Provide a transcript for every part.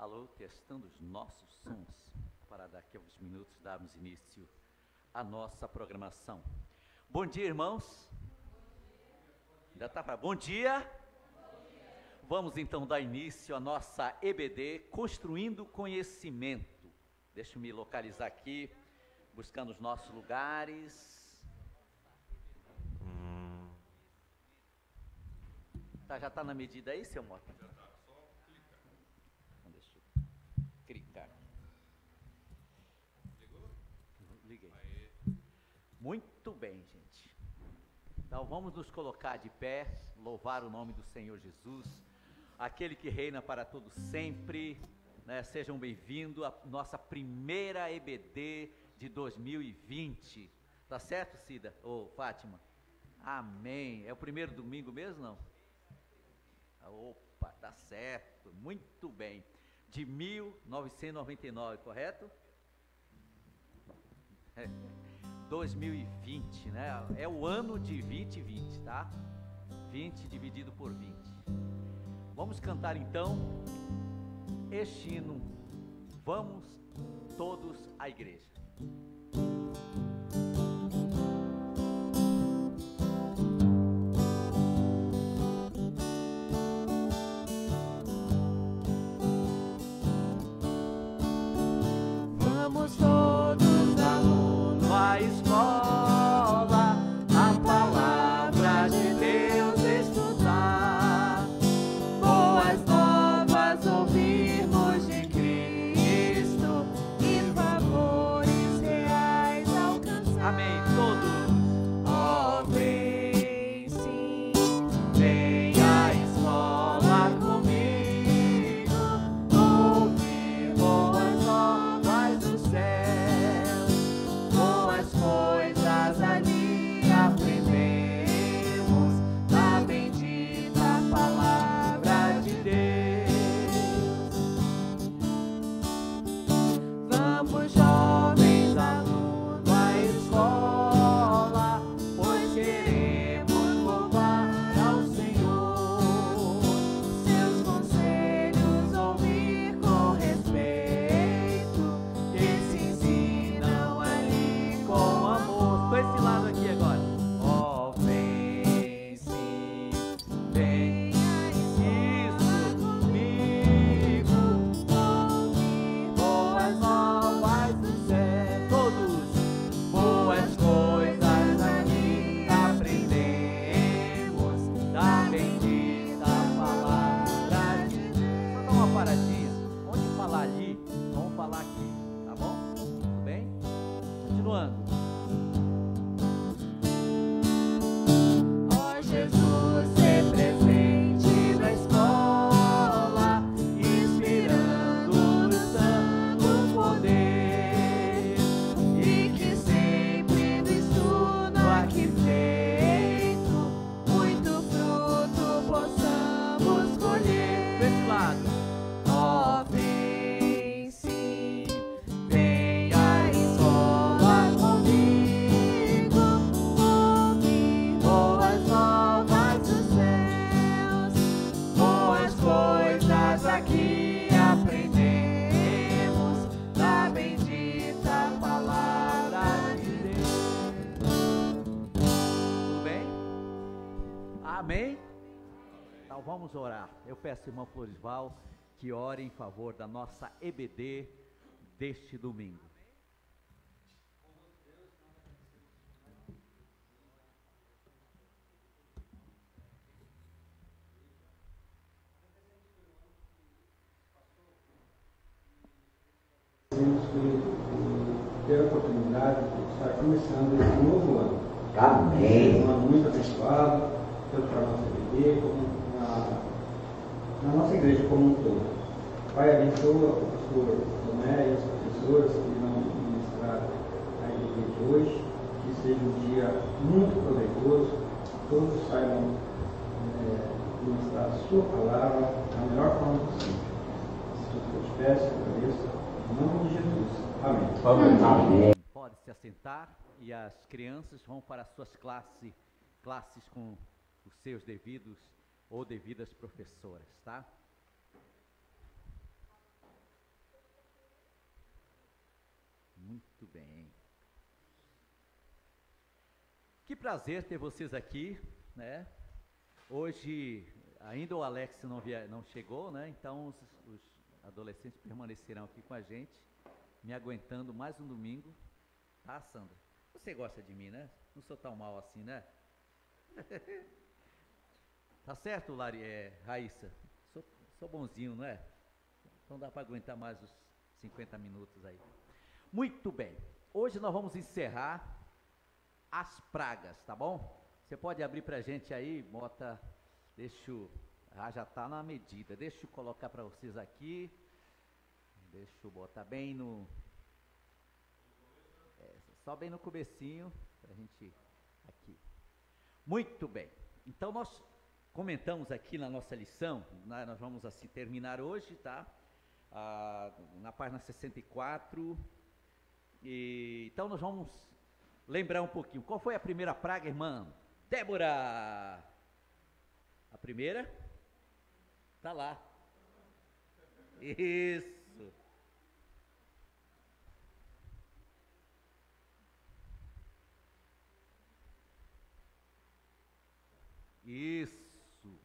Alô, testando os nossos sons, para daqui a uns minutos darmos início à nossa programação. Bom dia, irmãos. Já está para bom dia? Vamos então dar início à nossa EBD, Construindo Conhecimento. Deixa eu me localizar aqui, buscando os nossos lugares. Tá, já está na medida aí, seu Mota? Já está, só clicar. Então deixa eu clicar. Ligou? Liguei. Aê. Muito bem, gente. Então vamos nos colocar de pé, louvar o nome do Senhor Jesus, aquele que reina para todo sempre, né? Sejam bem-vindos à nossa primeira EBD de 2020. Tá certo, Cida? Ou Fátima? Amém. É o primeiro domingo mesmo, não? Opa, tá certo. Muito bem. De 1999, correto? 2020, né? É o ano de 2020, tá? 20 dividido por 20. Vamos cantar então este hino. Vamos todos à igreja. Vamos todos, alunos, à escola, a palavra de Deus estudar, boas novas ouvirmos de Cristo e favores reais alcançar. Amém, todos. Ó, vem sim, vem à escola comigo, ouvir boas novas do céu, boas coisas ali aprendemos, da bendita palavra de Deus. Vamos, jovens alunos, à escola, pois queremos louvar ao Senhor, seus conselhos ouvir com respeito, que se ensinam ali com amor. Com esse lado aqui agora. Ó, vem sim, vem à escola comigo, ouvir boas novas do céu. Todos. Boas coisas ali aprendemos, da bendita palavra de Deus. Só dar uma paradinha. Onde falar ali, vamos falar aqui, tá bom? Tudo bem? Continuando. Ó Jesus, ser presente na escola, inspirando no santo poder, e que sempre do estudo aqui feito, muito fruto possamos colher. Desse lado. Ó, vem sim, vem à escola comigo, ouvir boas novas dos céus, boas coisas aqui aprendemos, da bendita palavra de Deus. Tudo bem? Amém? Então vamos orar. Eu peço, irmão Florisval, que ore em favor da nossa EBD deste domingo. Temos que ter a oportunidade de estar começando esse novo ano. Amém. Um ano muito abençoado, tanto para a nossa igreja como na nossa igreja como um todo. Pai, abençoa o pastor Tomé e as professoras que vão ministrar a igreja de hoje, que seja um dia muito proveitoso, todos saibam ministrar a sua palavra da melhor forma possível. Se tudo que eu te peço, eu agradeço. Em nome de Jesus. Amém. Amém. Pode se assentar e as crianças vão para as suas classes com os seus devidos ou devidas professoras, tá? Muito bem. Que prazer ter vocês aqui, né? Hoje, ainda o Alex não chegou, né? Então, os adolescentes permanecerão aqui com a gente, me aguentando mais um domingo. Ah, Sandra, você gosta de mim, né? Não sou tão mal assim, né? Tá certo, Raíssa? Sou bonzinho, não é? Então dá para aguentar mais os 50 minutos aí. Muito bem. Hoje nós vamos encerrar as pragas, tá bom? Você pode abrir pra gente aí, bota, já tá na medida. Deixa eu colocar para vocês aqui. Deixa eu botar bem no... só bem no comecinho, pra gente aqui. Muito bem. Então nós comentamos aqui na nossa lição, nós vamos assim terminar hoje, tá? Na página 64. Então nós vamos lembrar um pouquinho. Qual foi a primeira praga, irmã? Débora! A primeira? Tá lá. Isso. Isso.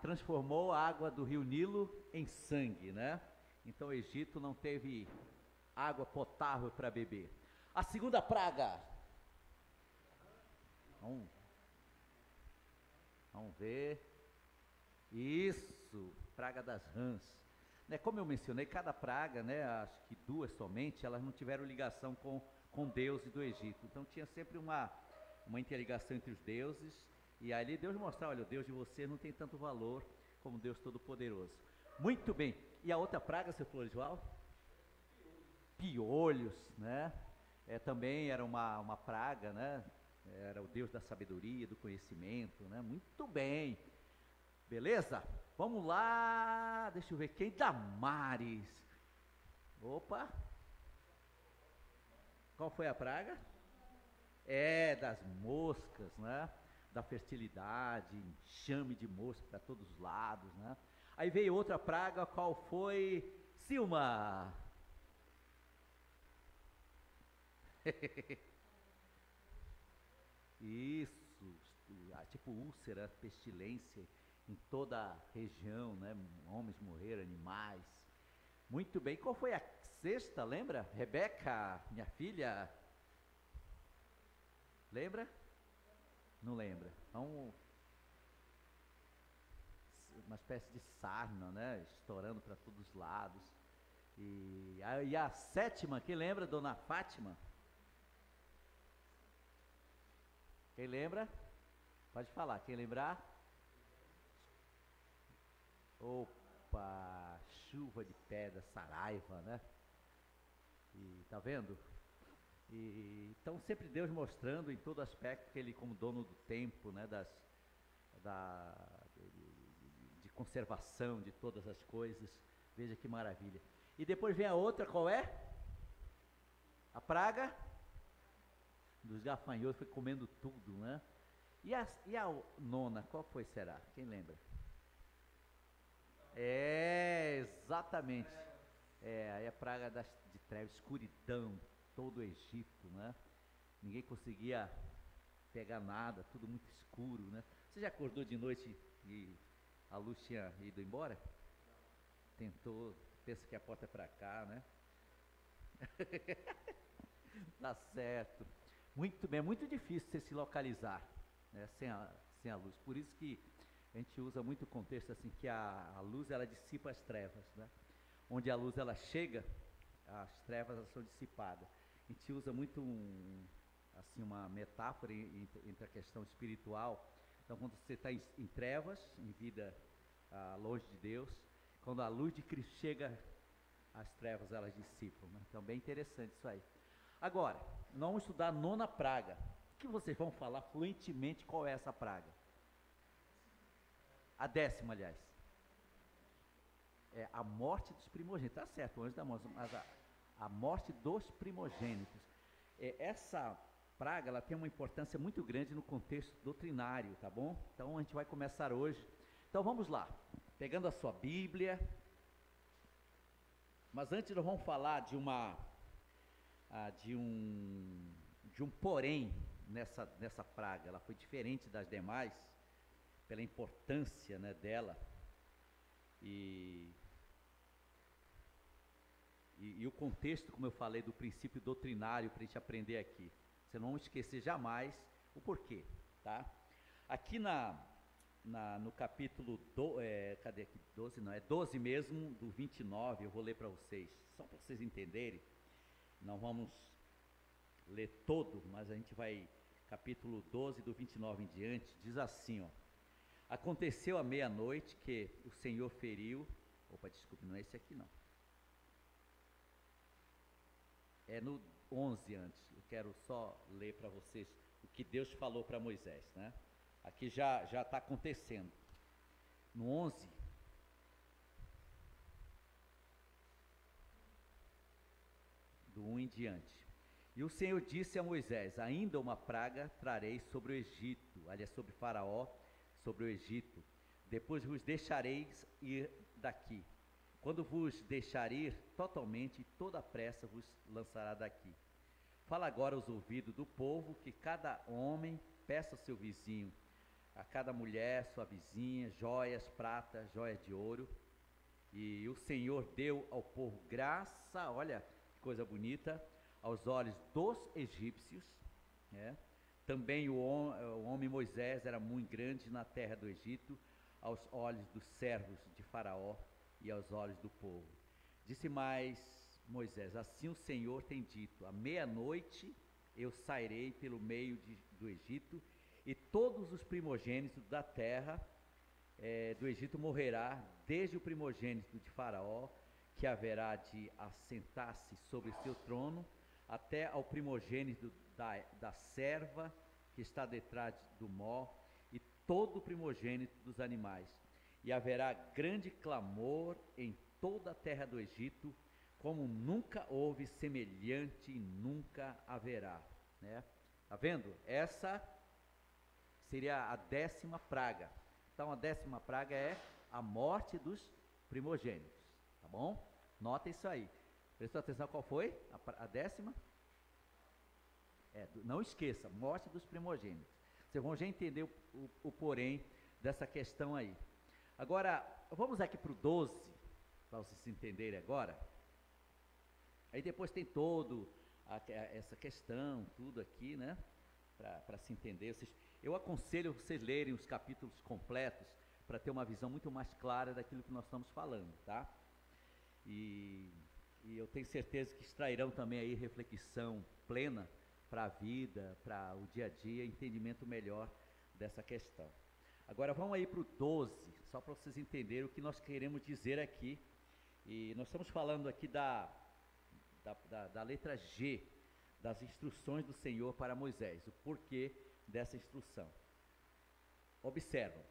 Transformou a água do rio Nilo em sangue, né? Então o Egito não teve água potável para beber. A segunda praga. Vamos ver. Isso, praga das rãs. Né, como eu mencionei, cada praga, né, acho que duas somente, elas não tiveram ligação com Deus e do Egito. Então tinha sempre uma interligação entre os deuses. E ali Deus mostrava, olha, o Deus de você não tem tanto valor como Deus Todo-Poderoso. Muito bem. E a outra praga, seu Florival? Piolhos, né? Também era uma praga, né? Era o Deus da sabedoria, do conhecimento, né? Muito bem. Beleza? Vamos lá. Deixa eu ver quem. Damares. Opa. Qual foi a praga? Das moscas, né? Da fertilidade, enxame de mosca para todos os lados, né? Aí veio outra praga, qual foi? Silma! Isso, tipo úlcera, pestilência em toda a região, né? Homens morreram, animais. Muito bem, qual foi a sexta, lembra? Rebeca, minha filha. Lembra? Não lembra. Então, uma espécie de sarna, né? Estourando para todos os lados. E a sétima, quem lembra? Dona Fátima? Quem lembra? Pode falar, quem lembrar? Opa, chuva de pedra, saraiva, né? E tá vendo? Então sempre Deus mostrando em todo aspecto que Ele como dono do tempo, né, de conservação de todas as coisas. Veja que maravilha. E depois vem a outra, qual é? A praga dos gafanhotos, foi comendo tudo, né? E a nona, qual foi, será? Quem lembra? Exatamente. Aí a praga de trevas, escuridão, todo o Egito, né? Ninguém conseguia pegar nada, tudo muito escuro, né? Você já acordou de noite e a luz tinha ido embora? Tentou, pensa que a porta é para cá, né? Tá certo. Muito bem, é muito difícil você se localizar, né, sem a luz. Por isso que a gente usa muito o contexto assim, que a luz ela dissipa as trevas, né? Onde a luz ela chega, as trevas elas são dissipadas. A gente usa muito uma metáfora entre a questão espiritual. Então, quando você está em trevas, em vida longe de Deus, quando a luz de Cristo chega, as trevas elas dissipam, né? Então, bem interessante isso aí. Agora, nós vamos estudar a nona praga. O que vocês vão falar fluentemente qual é essa praga? A décima, aliás. É a morte dos primogênitos. Tá certo, antes da morte, mas a morte dos primogênitos. Essa praga, ela tem uma importância muito grande no contexto doutrinário, tá bom? Então, a gente vai começar hoje. Então, vamos lá. Pegando a sua Bíblia. Mas antes nós vamos falar de uma de um porém nessa praga. Ela foi diferente das demais pela importância, né, dela. E o contexto, como eu falei, do princípio doutrinário para a gente aprender aqui. Você não esquecer jamais o porquê, tá? Aqui no capítulo, cadê aqui? 12 não, é 12 mesmo, do 29, eu vou ler para vocês, só para vocês entenderem. Não vamos ler todo, mas a gente vai, capítulo 12, do 29 em diante, diz assim, ó. Aconteceu à meia-noite que o Senhor feriu, desculpe, não é esse aqui não. É no 11 antes, eu quero só ler para vocês o que Deus falou para Moisés, né? Aqui já está acontecendo. No 11, do 1 em diante. E o Senhor disse a Moisés: ainda uma praga trarei sobre o Egito, aliás, sobre Faraó, sobre o Egito. Depois vos deixareis ir daqui. Quando vos deixar ir totalmente, toda a pressa vos lançará daqui. Fala agora aos ouvidos do povo que cada homem peça ao seu vizinho, a cada mulher, sua vizinha, joias, prata, joias de ouro. E o Senhor deu ao povo graça, olha que coisa bonita, aos olhos dos egípcios, né? Também o homem Moisés era muito grande na terra do Egito, aos olhos dos servos de Faraó e aos olhos do povo. Disse mais Moisés: assim o Senhor tem dito, à meia-noite eu sairei pelo meio do Egito, e todos os primogênitos da terra do Egito morrerá, desde o primogênito de Faraó, que haverá de assentar-se sobre seu trono, até ao primogênito da serva que está detrás do mó, e todo o primogênito dos animais. E haverá grande clamor em toda a terra do Egito, como nunca houve semelhante e nunca haverá, né? Tá vendo? Essa seria a 10ª praga. Então a 10ª praga é a morte dos primogênitos, tá bom? Nota isso aí. Prestou atenção qual foi a 10ª? Não esqueça, morte dos primogênitos. Vocês vão já entender o porém dessa questão aí. Agora, vamos aqui para o 12, para vocês entenderem agora. Aí depois tem todo essa questão, tudo aqui, né? Para se entender. Eu aconselho vocês lerem os capítulos completos para ter uma visão muito mais clara daquilo que nós estamos falando, tá? E eu tenho certeza que extrairão também aí reflexão plena para a vida, para o dia a dia, entendimento melhor dessa questão. Agora vamos aí para o 12, só para vocês entenderem o que nós queremos dizer aqui. E nós estamos falando aqui da letra G, das instruções do Senhor para Moisés, o porquê dessa instrução. Observam: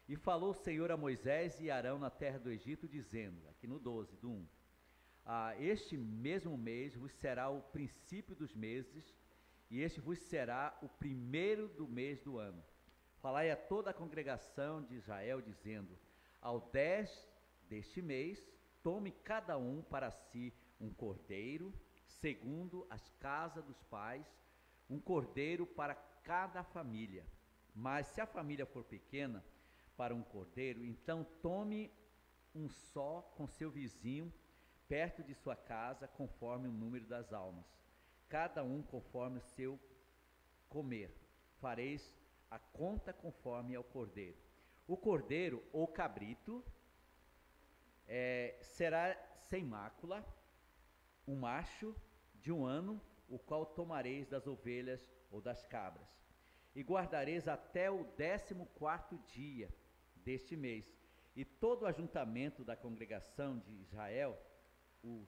e falou o Senhor a Moisés e Arão na terra do Egito, dizendo, aqui no 12, do 1, este mesmo mês vos será o princípio dos meses, e este vos será o primeiro do mês do ano. Falai a toda a congregação de Israel, dizendo: ao 10 deste mês, tome cada um para si um cordeiro, segundo as casas dos pais, um cordeiro para cada família. Mas se a família for pequena para um cordeiro, então tome um só com seu vizinho, perto de sua casa, conforme o número das almas, cada um conforme o seu comer. Fareis a conta conforme ao cordeiro. O cordeiro ou cabrito será sem mácula, um macho de 1 ano, o qual tomareis das ovelhas ou das cabras, e guardareis até o 14º dia deste mês, e todo o ajuntamento da congregação de Israel o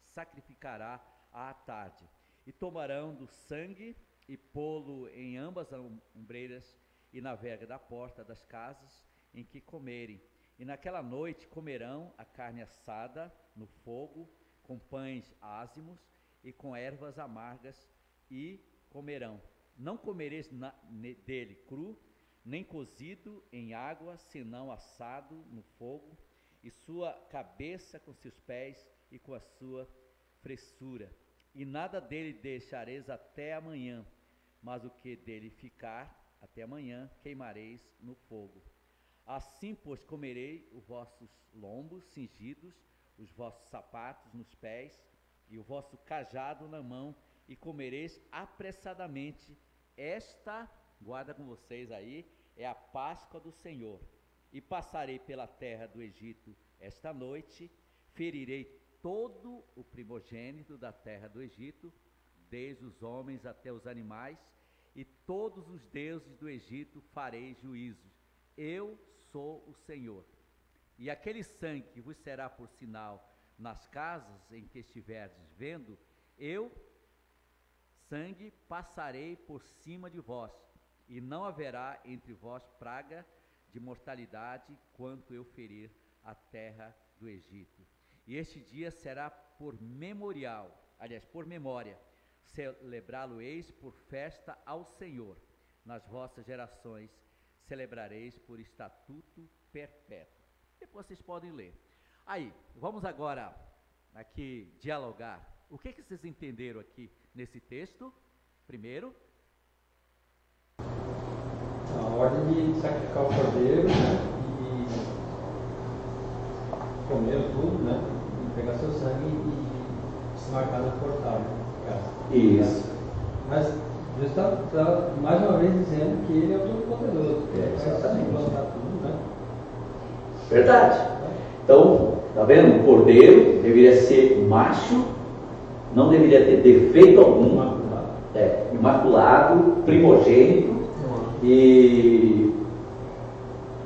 sacrificará à tarde, e tomarão do sangue e pô-lo em ambas as ombreiras e na verga da porta das casas em que comerem, e naquela noite comerão a carne assada no fogo, com pães ázimos e com ervas amargas, e comerão. Não comereis dele cru, nem cozido em água, senão assado no fogo, e sua cabeça com seus pés e com a sua fressura. e nada dele deixareis até amanhã, mas o que dele ficar até amanhã queimareis no fogo. Assim, pois, comerei os vossos lombos cingidos, os vossos sapatos nos pés, e o vosso cajado na mão, e comereis apressadamente. Esta, guarda com vocês aí, é a Páscoa do Senhor. E passarei pela terra do Egito esta noite, ferirei todo o primogênito da terra do Egito, desde os homens até os animais, e todos os deuses do Egito farei juízo. Eu sou o Senhor. E aquele sangue que vos será por sinal nas casas em que estiverdes vendo, eu, sangue, passarei por cima de vós, e não haverá entre vós praga de mortalidade, quanto eu ferir a terra do Egito. E este dia será por memorial, aliás, por memória, celebrá-lo-eis por festa ao Senhor. Nas vossas gerações celebrareis por estatuto perpétuo. Depois vocês podem ler. Aí, vamos agora aqui dialogar. O que vocês entenderam aqui nesse texto? Primeiro, a ordem de sacrificar o cordeiro, né, e comer tudo, né, e pegar seu sangue e se marcar no portal, né? Isso. Mas Deus está mais uma vez dizendo que Ele é o Todo-Poderoso. Exatamente. Tudo, né? Verdade. Então, tá vendo? O cordeiro deveria ser macho, não deveria ter defeito algum, imaculado, primogênito, e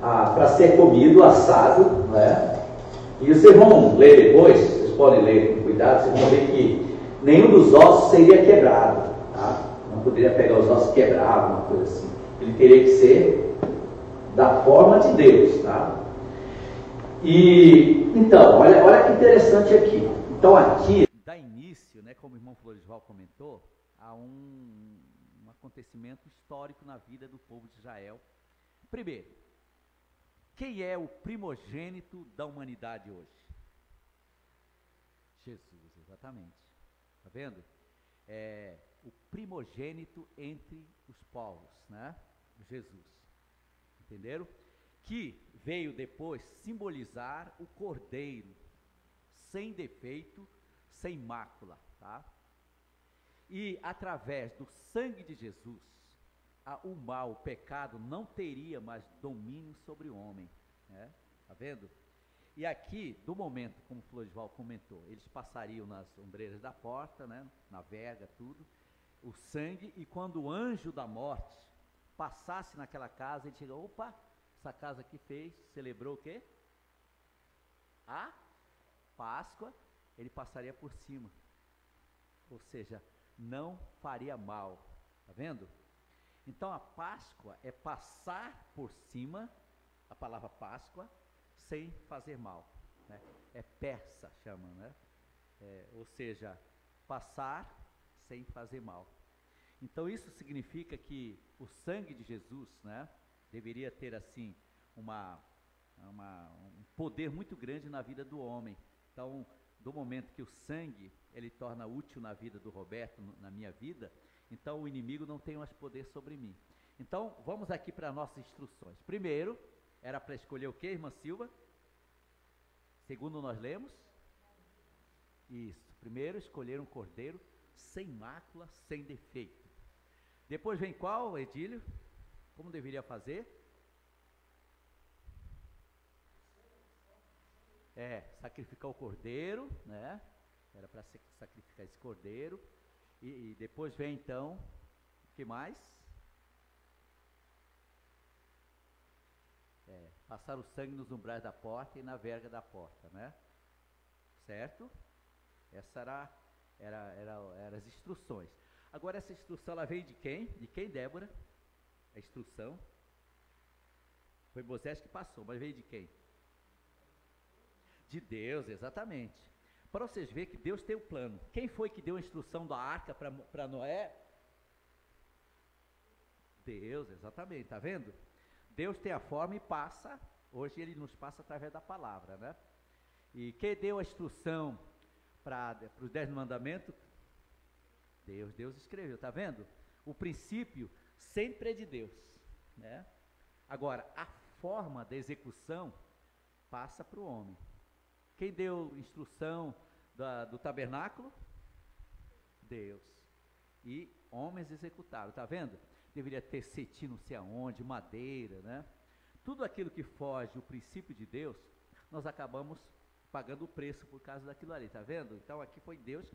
para ser comido, assado, né? E vocês vão ler depois, vocês podem ler com cuidado, vocês vão ver que nenhum dos ossos seria quebrado, tá? Não poderia pegar os ossos e quebrar, alguma coisa assim. Ele teria que ser da forma de Deus, tá? E então, olha que interessante aqui. Então aqui dá início, né, como o irmão Floresval comentou, a um acontecimento histórico na vida do povo de Israel. Primeiro, quem é o primogênito da humanidade hoje? Jesus, exatamente. Está vendo? É o primogênito entre os povos, né? Jesus. Entenderam? Que veio depois simbolizar o cordeiro, sem defeito, sem mácula, tá? E através do sangue de Jesus, o mal, o pecado não teria mais domínio sobre o homem, né? Tá vendo? E aqui, do momento, como o Floresval comentou, eles passariam nas ombreiras da porta, né? Na verga, tudo, o sangue, e quando o anjo da morte passasse naquela casa, ele chegou, opa, essa casa aqui celebrou o quê? A Páscoa, ele passaria por cima, ou seja, não faria mal, tá vendo? Então a Páscoa é passar por cima, a palavra Páscoa, sem fazer mal, né? É persa, chama, né? Ou seja, passar sem fazer mal. Então isso significa que o sangue de Jesus, né, deveria ter assim um poder muito grande na vida do homem. Então, do momento que o sangue ele torna útil na vida do Roberto, na minha vida, então o inimigo não tem mais poder sobre mim. Então, vamos aqui para nossas instruções. Primeiro, era para escolher o que, irmã Silva? Segundo nós lemos? Isso. Primeiro, escolher um cordeiro sem mácula, sem defeito. Depois vem qual, Edílio? Como deveria fazer? Sacrificar o cordeiro, né? Era para sacrificar esse cordeiro. E depois vem então, o que mais? Passar o sangue nos umbrais da porta e na verga da porta, né? Certo? Essa era as instruções. Agora essa instrução ela veio de quem? De quem, Débora? A instrução foi Moisés que passou, mas veio de quem? De Deus, exatamente. Para vocês verem que Deus tem um plano. Quem foi que deu a instrução da arca para Noé? Deus, exatamente, tá vendo? Deus tem a forma e passa, hoje ele nos passa através da palavra, né? E quem deu a instrução para os 10 mandamentos? Deus escreveu, tá vendo? O princípio sempre é de Deus, né? Agora, a forma da execução passa para o homem. Quem deu instrução do tabernáculo? Deus. E homens executaram, tá vendo? Deveria ter cetim não sei aonde, madeira, né? Tudo aquilo que foge do princípio de Deus, nós acabamos pagando o preço por causa daquilo ali, tá vendo? Então aqui foi Deus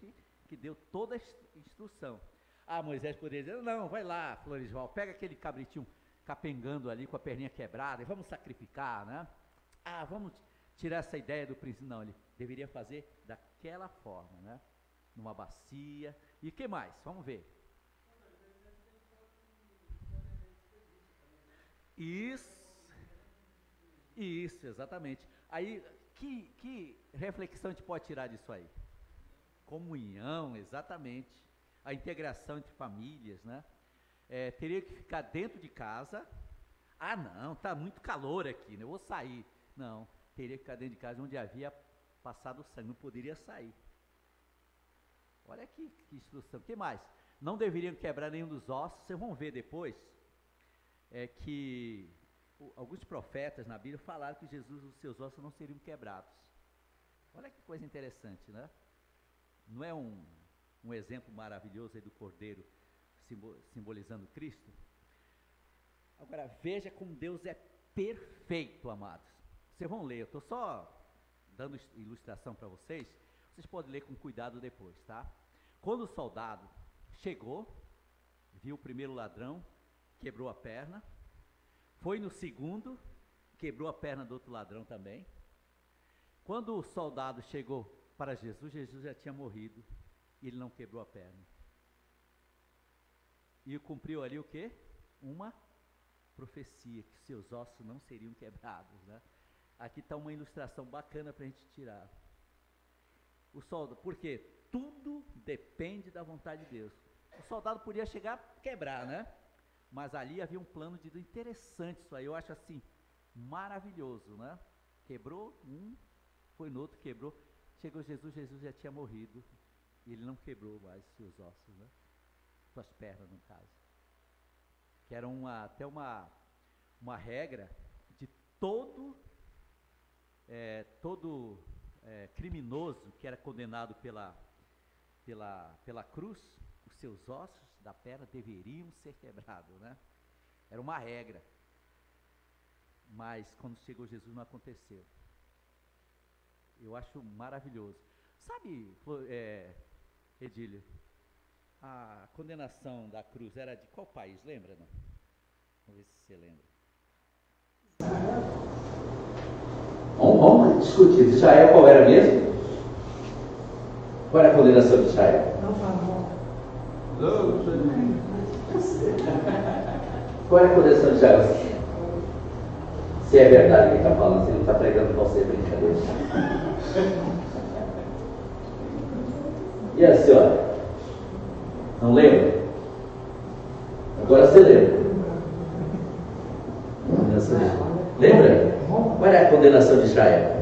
que deu toda a instrução. Ah, Moisés poderia dizer, não, vai lá, Floresval, pega aquele cabritinho capengando ali com a perninha quebrada e vamos sacrificar, né? Ah, vamos tirar essa ideia do princípio. Não, ele deveria fazer daquela forma, né? Numa bacia. E o que mais? Vamos ver. Isso, exatamente. Aí, que reflexão a gente pode tirar disso aí? Comunhão, exatamente. A integração entre famílias, né? Teria que ficar dentro de casa. Ah, não, tá muito calor aqui, né? Eu vou sair. Não, teria que ficar dentro de casa onde havia passado o sangue, não poderia sair. Olha que instrução. O que mais? Não deveriam quebrar nenhum dos ossos. Vocês vão ver depois que alguns profetas na Bíblia falaram que Jesus, os seus ossos não seriam quebrados. Olha que coisa interessante, né? Não é um exemplo maravilhoso aí do Cordeiro simbolizando Cristo? Agora, veja como Deus é perfeito, amados. Vocês vão ler, eu estou só dando ilustração para vocês. Vocês podem ler com cuidado depois, tá? Quando o soldado chegou, viu o primeiro ladrão, quebrou a perna. Foi no segundo, quebrou a perna do outro ladrão também. Quando o soldado chegou para Jesus, Jesus já tinha morrido e ele não quebrou a perna. E cumpriu ali o quê? Uma profecia, que seus ossos não seriam quebrados, né? Aqui está uma ilustração bacana para a gente tirar. O soldado, porque tudo depende da vontade de Deus. O soldado podia chegar a quebrar, né? Mas ali havia um plano de Deus interessante, isso aí eu acho assim, maravilhoso, né? Quebrou um, foi no outro, quebrou. Chegou Jesus, Jesus já tinha morrido, e ele não quebrou mais seus ossos, né? Suas pernas, no caso. Que era até uma regra de todo criminoso que era condenado pela cruz, os seus ossos da perna deveriam ser quebrados, né? Era uma regra. Mas quando chegou Jesus não aconteceu. Eu acho maravilhoso. Sabe, Edílio, a condenação da cruz era de qual país? Lembra, não? Vamos ver se você lembra. Vamos discutir. De Israel qual era mesmo? Qual era a condenação de Israel? Qual era a condenação de Israel? Se é verdade o que ele está falando, se ele está pregando para você, brincadeira. E a senhora? Não lembra? Agora você lembra. Lembra? Qual era a condenação de Israel?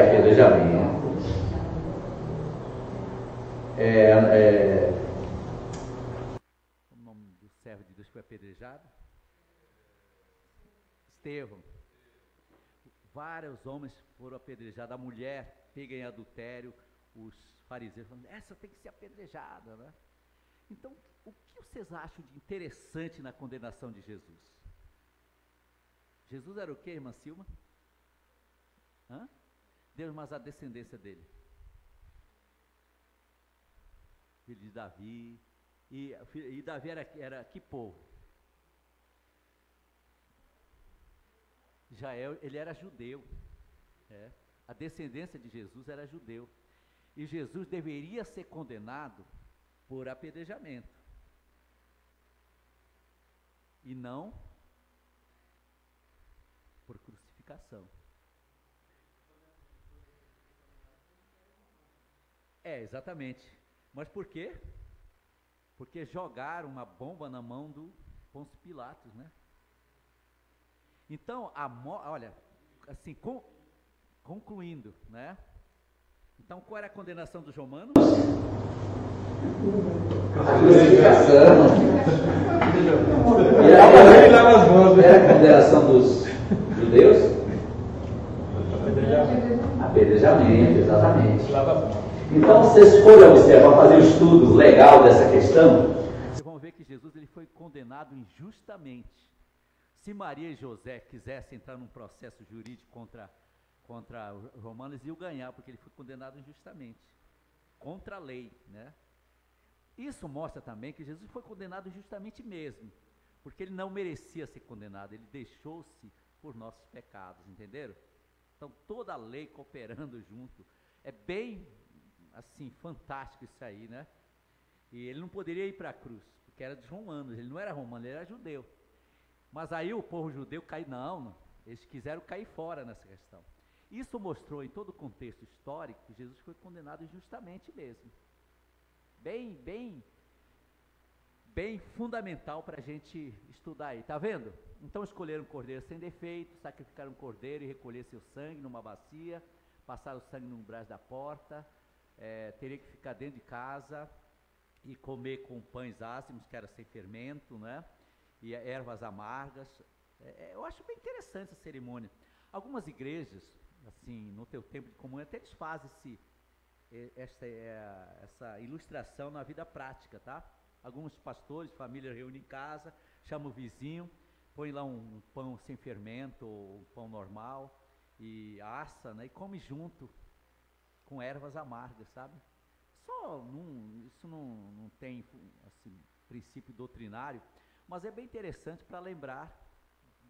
Apedrejamento. O nome do servo de Deus que foi apedrejado? Estevão. Vários homens foram apedrejados. A mulher pega em adultério. Os fariseus falando, essa tem que ser apedrejada, né? Então, o que vocês acham de interessante na condenação de Jesus? Jesus era o quê, irmã Silma? Deus, mas a descendência dele. Filho de Davi. E Davi era que povo? Israel, ele era judeu. A descendência de Jesus era judeu. E Jesus deveria ser condenado por apedrejamento. E não por crucificação. Exatamente. Mas por quê? Porque jogaram uma bomba na mão do Pôncio Pilatos, né? Então, olha, assim, concluindo, né? Então, qual era a condenação dos romanos? A crucificação. Era a condenação dos judeus? Apedrejamento, exatamente. Então, vocês forem observar, fazer um estudo legal dessa questão. Vocês vão ver que Jesus ele foi condenado injustamente. Se Maria e José quisessem entrar num processo jurídico contra os romanos, iam ganhar, porque ele foi condenado injustamente, contra a lei, né? Isso mostra também que Jesus foi condenado injustamente mesmo, porque ele não merecia ser condenado, ele deixou-se por nossos pecados, entenderam? Então toda a lei cooperando junto, é bem, assim, fantástico isso aí, né? E ele não poderia ir para a cruz, porque era dos romanos, ele não era romano, ele era judeu. Mas aí o povo judeu caiu, não, eles quiseram cair fora nessa questão. Isso mostrou em todo o contexto histórico que Jesus foi condenado injustamente mesmo. Bem fundamental para a gente estudar aí, tá vendo? Então escolheram um cordeiro sem defeito, sacrificaram um cordeiro e recolher seu sangue numa bacia, passaram o sangue no umbral da porta, teria que ficar dentro de casa e comer com pães ázimos, que era sem fermento, né? E ervas amargas. Eu acho bem interessante essa cerimônia. Algumas igrejas, assim, no teu tempo de comunhão, até eles fazem essa ilustração na vida prática, tá? Alguns pastores, família reúnem em casa, chamam o vizinho, põe lá um pão sem fermento, ou um pão normal, e assa, né? E come junto, com ervas amargas, sabe? Isso não tem, assim, princípio doutrinário, mas é bem interessante para lembrar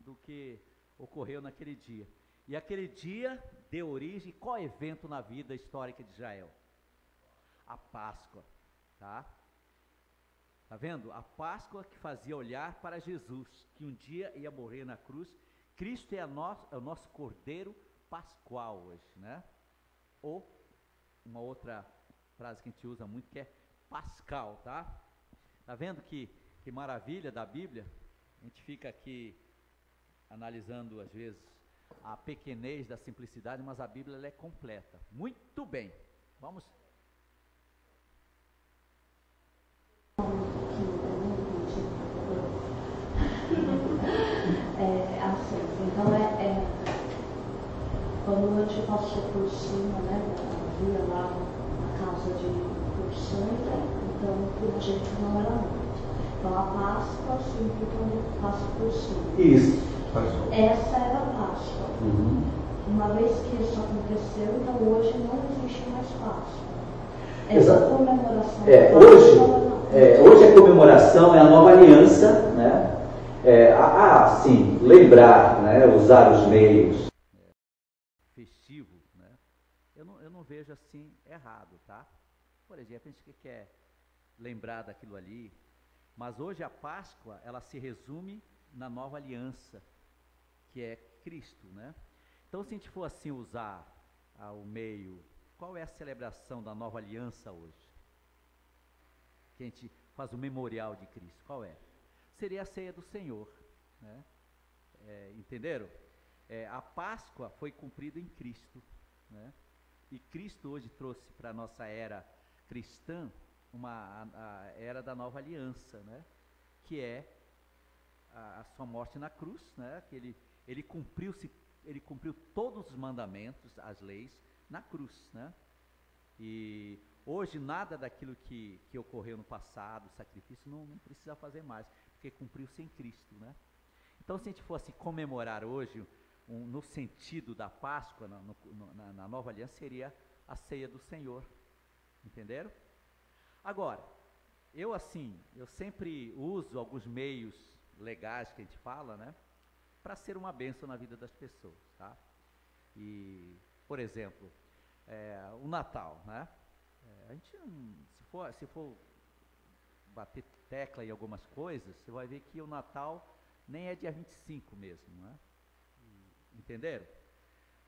do que ocorreu naquele dia. E aquele dia deu origem, qual evento na vida histórica de Israel? A Páscoa, tá? Tá vendo? A Páscoa que fazia olhar para Jesus, que um dia ia morrer na cruz. Cristo é o nosso Cordeiro Pascual hoje, né? Ou uma outra frase que a gente usa muito que é Pascal, tá? Tá vendo que maravilha da Bíblia? A gente fica aqui analisando às vezes a pequenez da simplicidade, mas a Bíblia ela é completa. Muito bem, vamos. Então quando a gente passou por cima, né, via lá a casa de porções, então a gente não era muito. Então a Páscoa sempre quando passa por cima. Isso. Essa era a Páscoa. Uma vez que isso aconteceu, então hoje não existe mais Páscoa. Essa comemoração. Hoje a comemoração é a nova aliança, né? Sim, lembrar, né? Usar os meios. Festivo, né? Eu não vejo assim errado, tá? Por exemplo, a gente quer lembrar daquilo ali, mas hoje a Páscoa, ela se resume na nova aliança, que é Cristo, né? Então, se a gente for assim usar o meio, qual é a celebração da nova aliança hoje? Que a gente faz o memorial de Cristo, qual é? Seria a ceia do Senhor, né? Entenderam? A Páscoa foi cumprida em Cristo, né? E Cristo hoje trouxe para a nossa era cristã a era da nova aliança, né? Que é a sua morte na cruz, né? Que ele cumpriu todos os mandamentos, as leis, na cruz, né? E hoje nada daquilo que ocorreu no passado, o sacrifício, não precisa fazer mais, porque cumpriu-se em Cristo, né? Então, se a gente fosse comemorar hoje, no sentido da Páscoa, na nova aliança, seria a ceia do Senhor, entenderam? Agora, eu sempre uso alguns meios legais que a gente fala, né? Para ser uma bênção na vida das pessoas, tá? E, por exemplo, o Natal, né? A gente, se for bater tecla em algumas coisas, você vai ver que o Natal nem é dia 25 mesmo, né? Entenderam?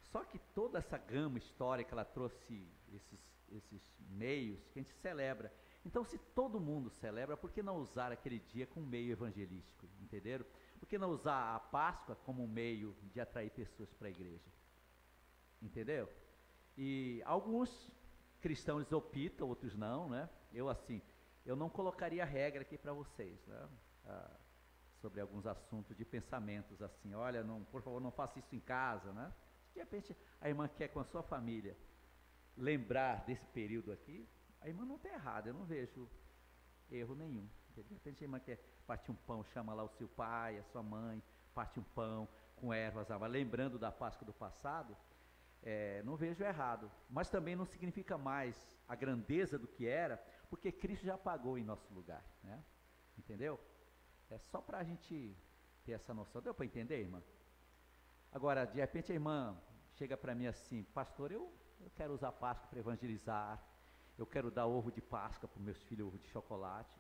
Só que toda essa gama histórica, ela trouxe esses meios que a gente celebra. Então, se todo mundo celebra, por que não usar aquele dia como meio evangelístico, entenderam? Por que não usar a Páscoa como um meio de atrair pessoas para a igreja? Entendeu? E alguns cristãos optam, outros não, né? Eu não colocaria regra aqui para vocês, né? Sobre alguns assuntos de pensamentos, assim, olha, não, por favor, não faça isso em casa, né? De repente, a irmã quer com a sua família lembrar desse período aqui, a irmã não está errada, eu não vejo erro nenhum. De repente, a irmã quer partir um pão, chama lá o seu pai, a sua mãe, parte um pão com ervas, lembrando da Páscoa do passado, não vejo errado. Mas também não significa mais a grandeza do que era, porque Cristo já pagou em nosso lugar, né? Entendeu? É só para a gente ter essa noção. Deu para entender, irmã? Agora, de repente a irmã chega para mim assim, pastor, eu quero usar Páscoa para evangelizar, eu quero dar ovo de Páscoa para os meus filhos, ovo de chocolate.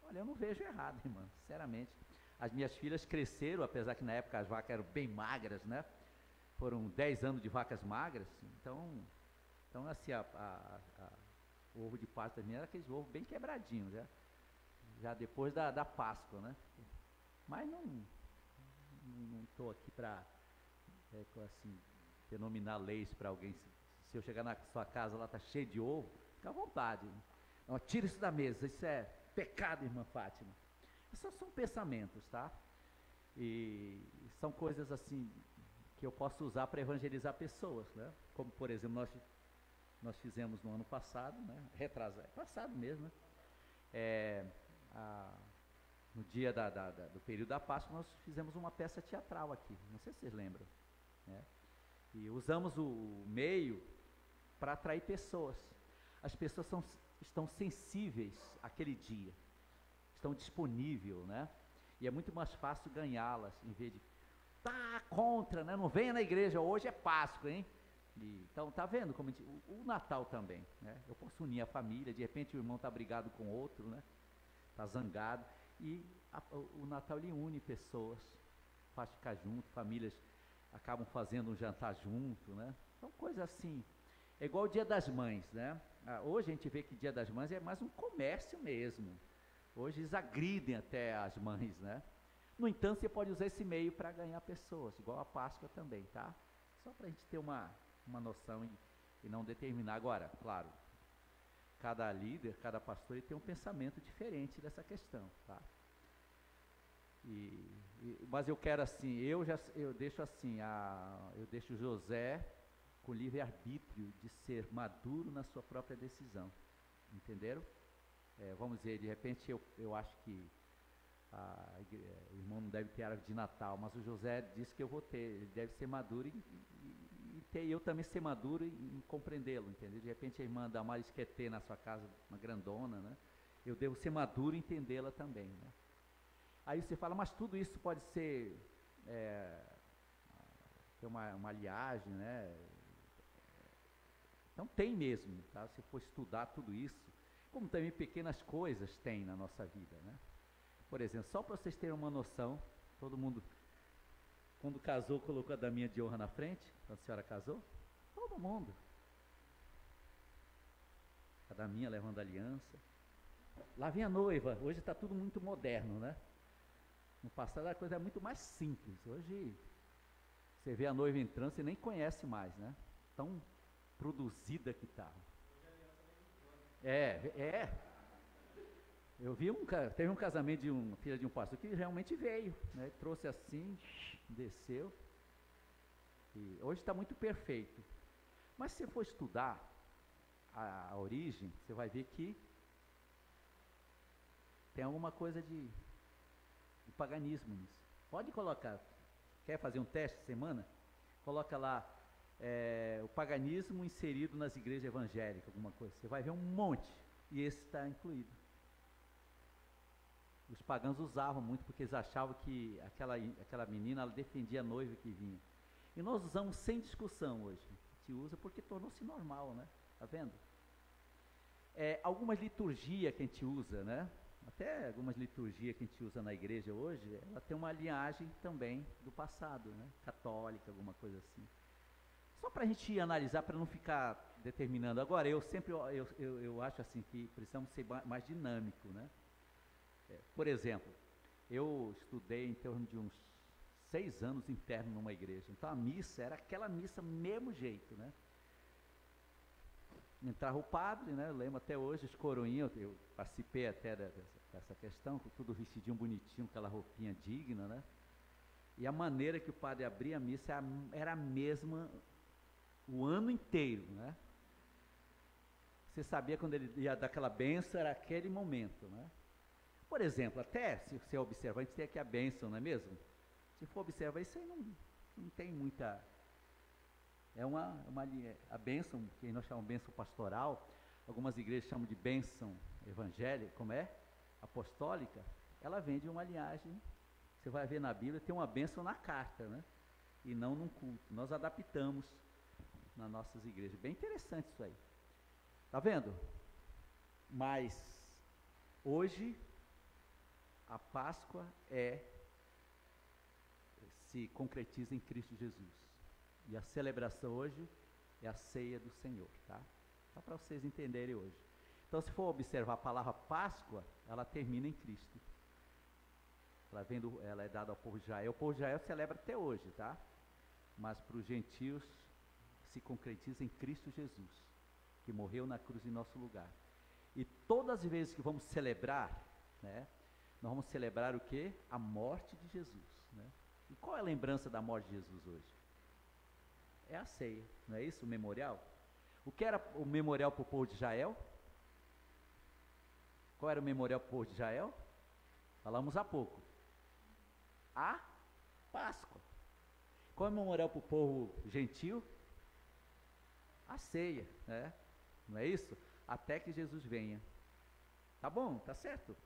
Olha, eu não vejo errado, irmã, sinceramente. As minhas filhas cresceram, apesar que na época as vacas eram bem magras, né? Foram 10 anos de vacas magras, então assim, o ovo de Páscoa era aqueles ovos bem quebradinhos, já depois da Páscoa, né? Mas não estou aqui para assim, denominar leis para alguém. Se eu chegar na sua casa, lá está cheio de ovo, fica à vontade. Não, tira isso da mesa, isso é pecado, irmã Fátima. Esses são pensamentos, tá? E são coisas assim que eu posso usar para evangelizar pessoas, né? Como, por exemplo, nós fizemos no ano passado, né? Passado mesmo, né? No dia do período da Páscoa, nós fizemos uma peça teatral aqui, não sei se vocês lembram, né? E usamos o meio para atrair pessoas. As pessoas estão sensíveis àquele dia, estão disponíveis, né? E é muito mais fácil ganhá-las, em vez de contra, né? Não venha na igreja, hoje é Páscoa, hein? Então, tá vendo como o Natal também, né? Eu posso unir a família, de repente o irmão está brigado com outro, né? Está zangado, e o Natal ele une pessoas, faz ficar junto, famílias acabam fazendo um jantar junto, né? São coisas assim, é igual o Dia das Mães, né? Hoje a gente vê que Dia das Mães é mais um comércio mesmo, hoje eles agridem até as mães, né? No entanto, você pode usar esse meio para ganhar pessoas, igual a Páscoa também, tá? Só para a gente ter uma noção e não determinar. Agora, claro, cada líder, cada pastor, ele tem um pensamento diferente dessa questão, tá? Mas eu quero assim, eu deixo José com livre-arbítrio de ser maduro na sua própria decisão, entenderam? Vamos dizer, de repente eu acho que o irmão não deve ter árvore de Natal, mas o José disse que eu vou ter, ele deve ser maduro e eu também ser maduro em compreendê-lo, entendeu? De repente a irmã Damares quer ter na sua casa uma grandona, né? Eu devo ser maduro e entendê-la também, né? Aí você fala, mas tudo isso pode ser ter uma aliagem, né? Então tem mesmo, tá? Se for estudar tudo isso, como também pequenas coisas tem na nossa vida, né? Por exemplo, só para vocês terem uma noção, todo mundo, quando casou, colocou a daminha de honra na frente, quando a senhora casou, todo mundo. A daminha levando a aliança. Lá vem a noiva, hoje está tudo muito moderno, né? No passado a coisa é muito mais simples, hoje você vê a noiva entrando, você nem conhece mais, né? Tão produzida que está. Eu vi teve um casamento de uma filha de um pastor que realmente veio, né? Trouxe assim, desceu. E hoje está muito perfeito. Mas se você for estudar a origem, você vai ver que tem alguma coisa de paganismo nisso. Pode colocar. Quer fazer um teste semana? Coloca lá o paganismo inserido nas igrejas evangélicas, alguma coisa. Você vai ver um monte. E esse está incluído. Os pagãos usavam muito porque eles achavam que aquela menina, ela defendia a noiva que vinha. E nós usamos sem discussão hoje. A gente usa porque tornou-se normal, né? Tá vendo? Algumas liturgias que a gente usa, né? Até algumas liturgias que a gente usa na igreja hoje, ela tem uma linhagem também do passado, né? Católica, alguma coisa assim. Só para a gente analisar, para não ficar determinando. Agora, eu acho assim que precisamos ser mais dinâmicos, né? Por exemplo, eu estudei em torno de uns 6 anos interno numa igreja. Então a missa era aquela missa mesmo jeito, né? entrava o padre, né? Eu lembro até hoje, os coroinhos, eu participei até dessa questão, com tudo vestidinho bonitinho, aquela roupinha digna, né? E a maneira que o padre abria a missa era a mesma o ano inteiro, né? Você sabia quando ele ia dar aquela bênção, era aquele momento, né? Por exemplo, até se você observar, a gente tem aqui a bênção, não é mesmo? Se for observar, isso aí não tem muita... a bênção, que nós chamamos de bênção pastoral, algumas igrejas chamam de bênção evangélica, como é? Apostólica, ela vem de uma linhagem, você vai ver na Bíblia, tem uma bênção na carta, né? E não num culto. Nós adaptamos nas nossas igrejas. Bem interessante isso aí. Tá vendo? Mas hoje a Páscoa se concretiza em Cristo Jesus. E a celebração hoje é a ceia do Senhor, tá? Só para vocês entenderem hoje. Então, se for observar a palavra Páscoa, ela termina em Cristo. Ela é dada ao povo de Israel. O povo de Israel celebra até hoje, tá? Mas para os gentios se concretiza em Cristo Jesus, que morreu na cruz em nosso lugar. E todas as vezes que vamos celebrar, né? Nós vamos celebrar o quê? A morte de Jesus, né? E qual é a lembrança da morte de Jesus hoje? É a ceia, não é isso? O memorial? O que era o memorial para o povo de Israel? Qual era o memorial para o povo de Israel? Falamos há pouco. A Páscoa. Qual é o memorial para o povo gentil? A ceia, né? Não é isso? Até que Jesus venha. Tá bom? Tá certo?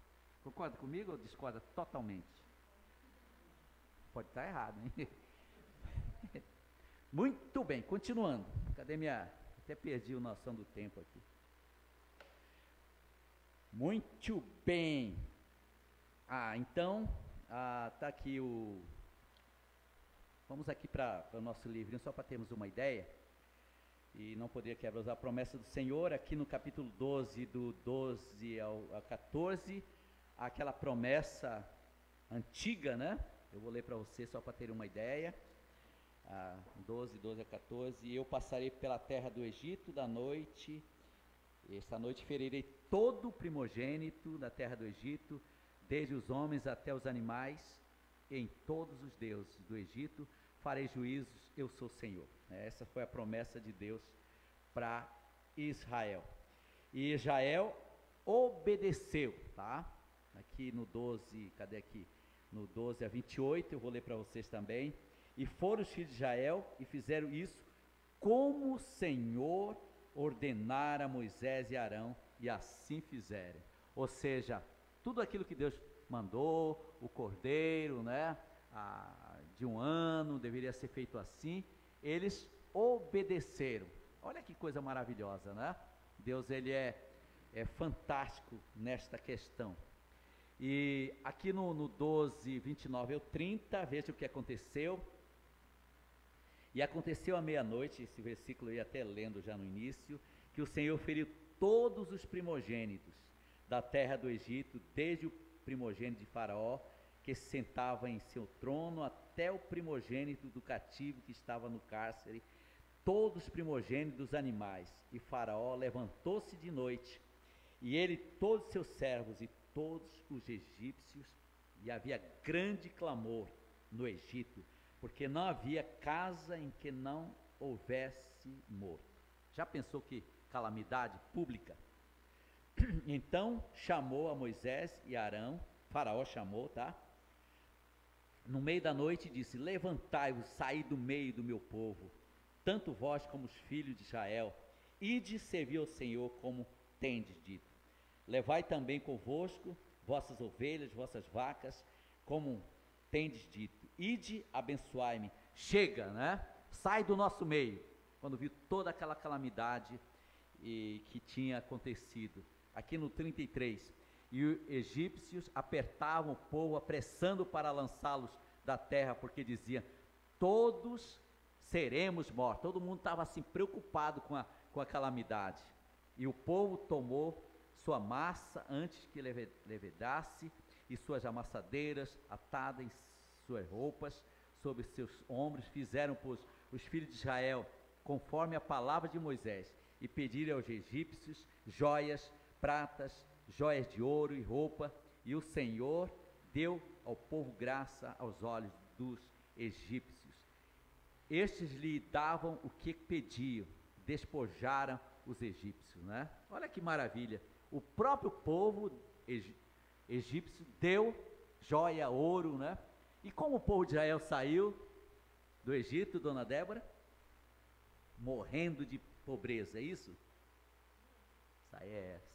Concorda comigo ou discorda totalmente? Pode estar errado, hein? Muito bem, continuando. Cadê até perdi a noção do tempo aqui. Muito bem. Então, tá aqui vamos aqui para o nosso livrinho, só para termos uma ideia. E não poderia quebrar a promessa do Senhor, aqui no capítulo 12, do 12 ao 14, aquela promessa antiga, né? Eu vou ler para você só para ter uma ideia. 12 a 14, e eu passarei pela terra do Egito da noite, esta noite ferirei todo o primogênito da terra do Egito, desde os homens até os animais, em todos os deuses do Egito farei juízos, eu sou o Senhor. Essa foi a promessa de Deus para Israel. E Israel obedeceu, tá? Aqui no 12, cadê aqui? No 12 a 28, eu vou ler para vocês também. E foram os filhos de Israel e fizeram isso como o Senhor ordenara a Moisés e Arão, e assim fizeram. Ou seja, tudo aquilo que Deus mandou, o cordeiro, né, de 1 ano, deveria ser feito assim, eles obedeceram. Olha que coisa maravilhosa, né? Deus, ele é fantástico nesta questão. E aqui no 12, 29 ao 30, veja o que aconteceu. E aconteceu à meia-noite, esse versículo eu ia até lendo já no início, que o Senhor feriu todos os primogênitos da terra do Egito, desde o primogênito de Faraó, que se sentava em seu trono, até o primogênito do cativo que estava no cárcere, todos os primogênitos dos animais. E Faraó levantou-se de noite, e ele, todos seus servos e todos os egípcios, e havia grande clamor no Egito, porque não havia casa em que não houvesse morto. Já pensou que calamidade pública? Então chamou a Moisés e Arão, Faraó chamou, tá? No meio da noite disse: levantai-vos, saí do meio do meu povo, tanto vós como os filhos de Israel, ide servir ao Senhor como tendes dito. Levai também convosco vossas ovelhas, vossas vacas, como tendes dito. Ide, abençoai-me. Chega, né? Sai do nosso meio. Quando viu toda aquela calamidade que tinha acontecido. Aqui no 33. E os egípcios apertavam o povo, apressando para lançá-los da terra, porque diziam: todos seremos mortos. Todo mundo estava assim preocupado com a calamidade. E o povo tomou sua massa antes que levedasse, e suas amassadeiras atadas em suas roupas, sobre seus ombros, fizeram, pois, os filhos de Israel, conforme a palavra de Moisés, e pediram aos egípcios joias, pratas, joias de ouro e roupa, e o Senhor deu ao povo graça aos olhos dos egípcios. Estes lhe davam o que pediam, despojaram os egípcios, né? Olha que maravilha, o próprio povo egípcio deu joia, ouro, né? E como o povo de Israel saiu do Egito, dona Débora? Morrendo de pobreza, é isso?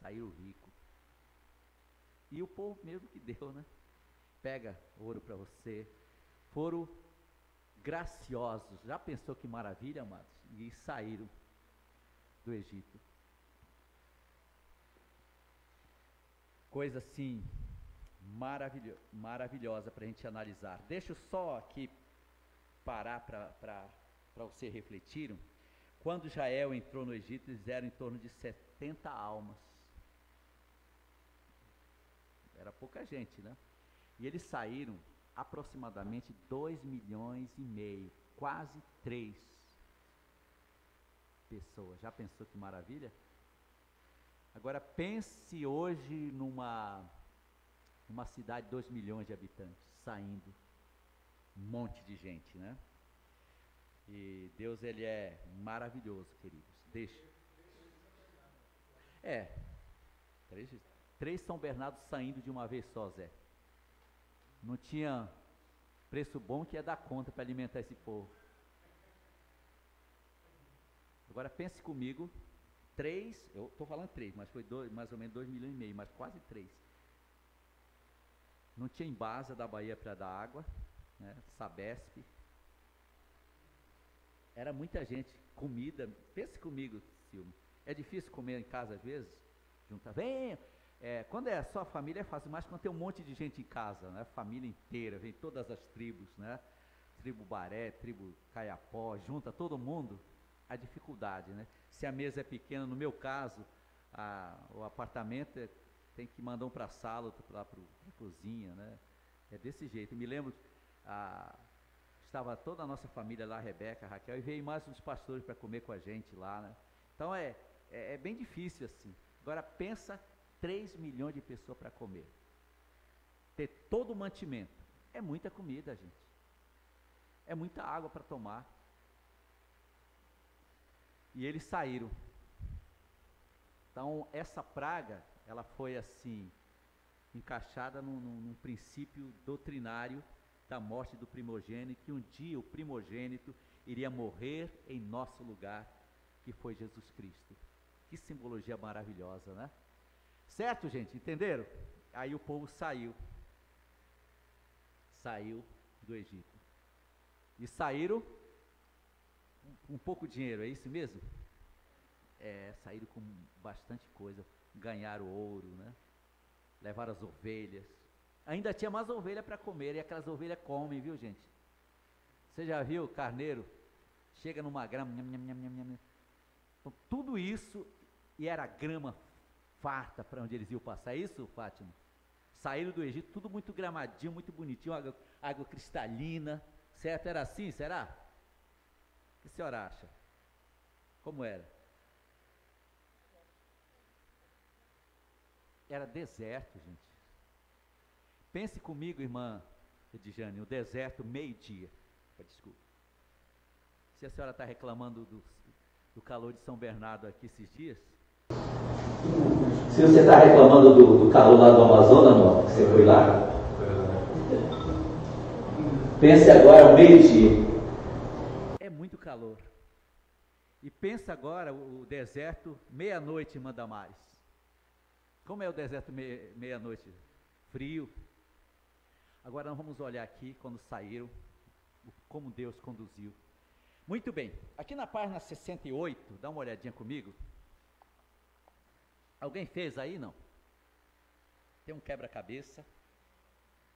Saiu rico. E o povo mesmo que deu, né? Pega ouro para você. Foram graciosos. Já pensou que maravilha, amados? E saíram do Egito. Coisa assim, maravilhosa para a gente analisar. Deixa eu só aqui parar para você refletir. Quando Israel entrou no Egito, eles eram em torno de 70 almas. Era pouca gente, né? E eles saíram aproximadamente 2,5 milhões, quase 3 pessoas. Já pensou que maravilha? Agora pense hoje numa cidade de 2 milhões de habitantes, saindo um monte de gente, né? E Deus, ele é maravilhoso, queridos. Deixa. Três São Bernardo saindo de uma vez só, Zé. Não tinha preço bom que ia dar conta para alimentar esse povo. Agora pense comigo, 3, eu estou falando 3, mas foi mais ou menos 2,5 milhões, mas quase 3. Não tinha Embasa da Bahia para dar água, né? Sabesp. Era muita gente, comida. Pense comigo, Silvio. É difícil comer em casa às vezes? Junta, vem. Quando é só a família é fácil, mas quando tem um monte de gente em casa, né? Família inteira, vem todas as tribos, né? Tribo Baré, tribo Caiapó, junta todo mundo, a dificuldade, né? Se a mesa é pequena, no meu caso, o apartamento tem que mandar um para a sala, outro para a cozinha, né? É desse jeito. Eu me lembro, estava toda a nossa família lá, a Rebeca, a Raquel, e veio mais uns pastores para comer com a gente lá, né? Então é bem difícil assim. Agora pensa 3 milhões de pessoas para comer. Ter todo o mantimento. É muita comida, gente. É muita água para tomar. E eles saíram. Então essa praga, ela foi assim, encaixada num princípio doutrinário da morte do primogênito, que um dia o primogênito iria morrer em nosso lugar, que foi Jesus Cristo. Que simbologia maravilhosa, né? Certo, gente? Entenderam? Aí o povo saiu do Egito. E saíram com pouco dinheiro, é isso mesmo? Saíram com bastante coisa, ganharam ouro, né? Levaram as ovelhas. Ainda tinha mais ovelha para comer, e aquelas ovelhas comem, viu, gente? Você já viu o carneiro? Chega numa grama, então, tudo isso, e era grama farta para onde eles iam passar. É isso, Fátima? Saíram do Egito, tudo muito gramadinho, muito bonitinho, água cristalina, certo? Era assim, será? O que a senhora acha? Como era? Era deserto, gente. Pense comigo, irmã Edjane, o deserto, meio-dia. Desculpa. Se a senhora está reclamando do calor de São Bernardo aqui esses dias? Se você está reclamando do calor lá do Amazonas, não, que você foi lá, pense agora, meio-dia. É muito calor. E pensa agora o deserto, meia-noite em Mandamares. Como é o deserto meia-noite? Frio. Agora nós vamos olhar aqui, quando saíram, como Deus conduziu. Muito bem, aqui na página 68, dá uma olhadinha comigo. Alguém fez aí, não? Tem um quebra-cabeça.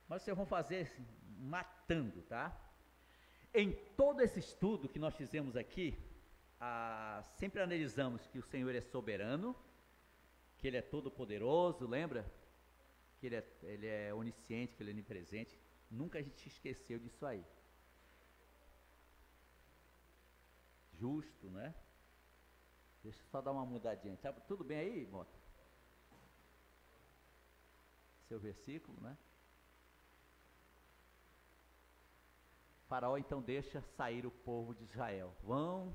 Mas vocês vão fazer assim, matando, tá? Em todo esse estudo que nós fizemos aqui, sempre analisamos que o Senhor é soberano, que Ele é todo-poderoso, lembra? Que ele é onisciente, que Ele é onipresente. Nunca a gente esqueceu disso aí. Justo, né? Deixa eu só dar uma mudadinha. Tá tudo bem aí, Mota? Seu versículo, né? Faraó então deixa sair o povo de Israel. Vão,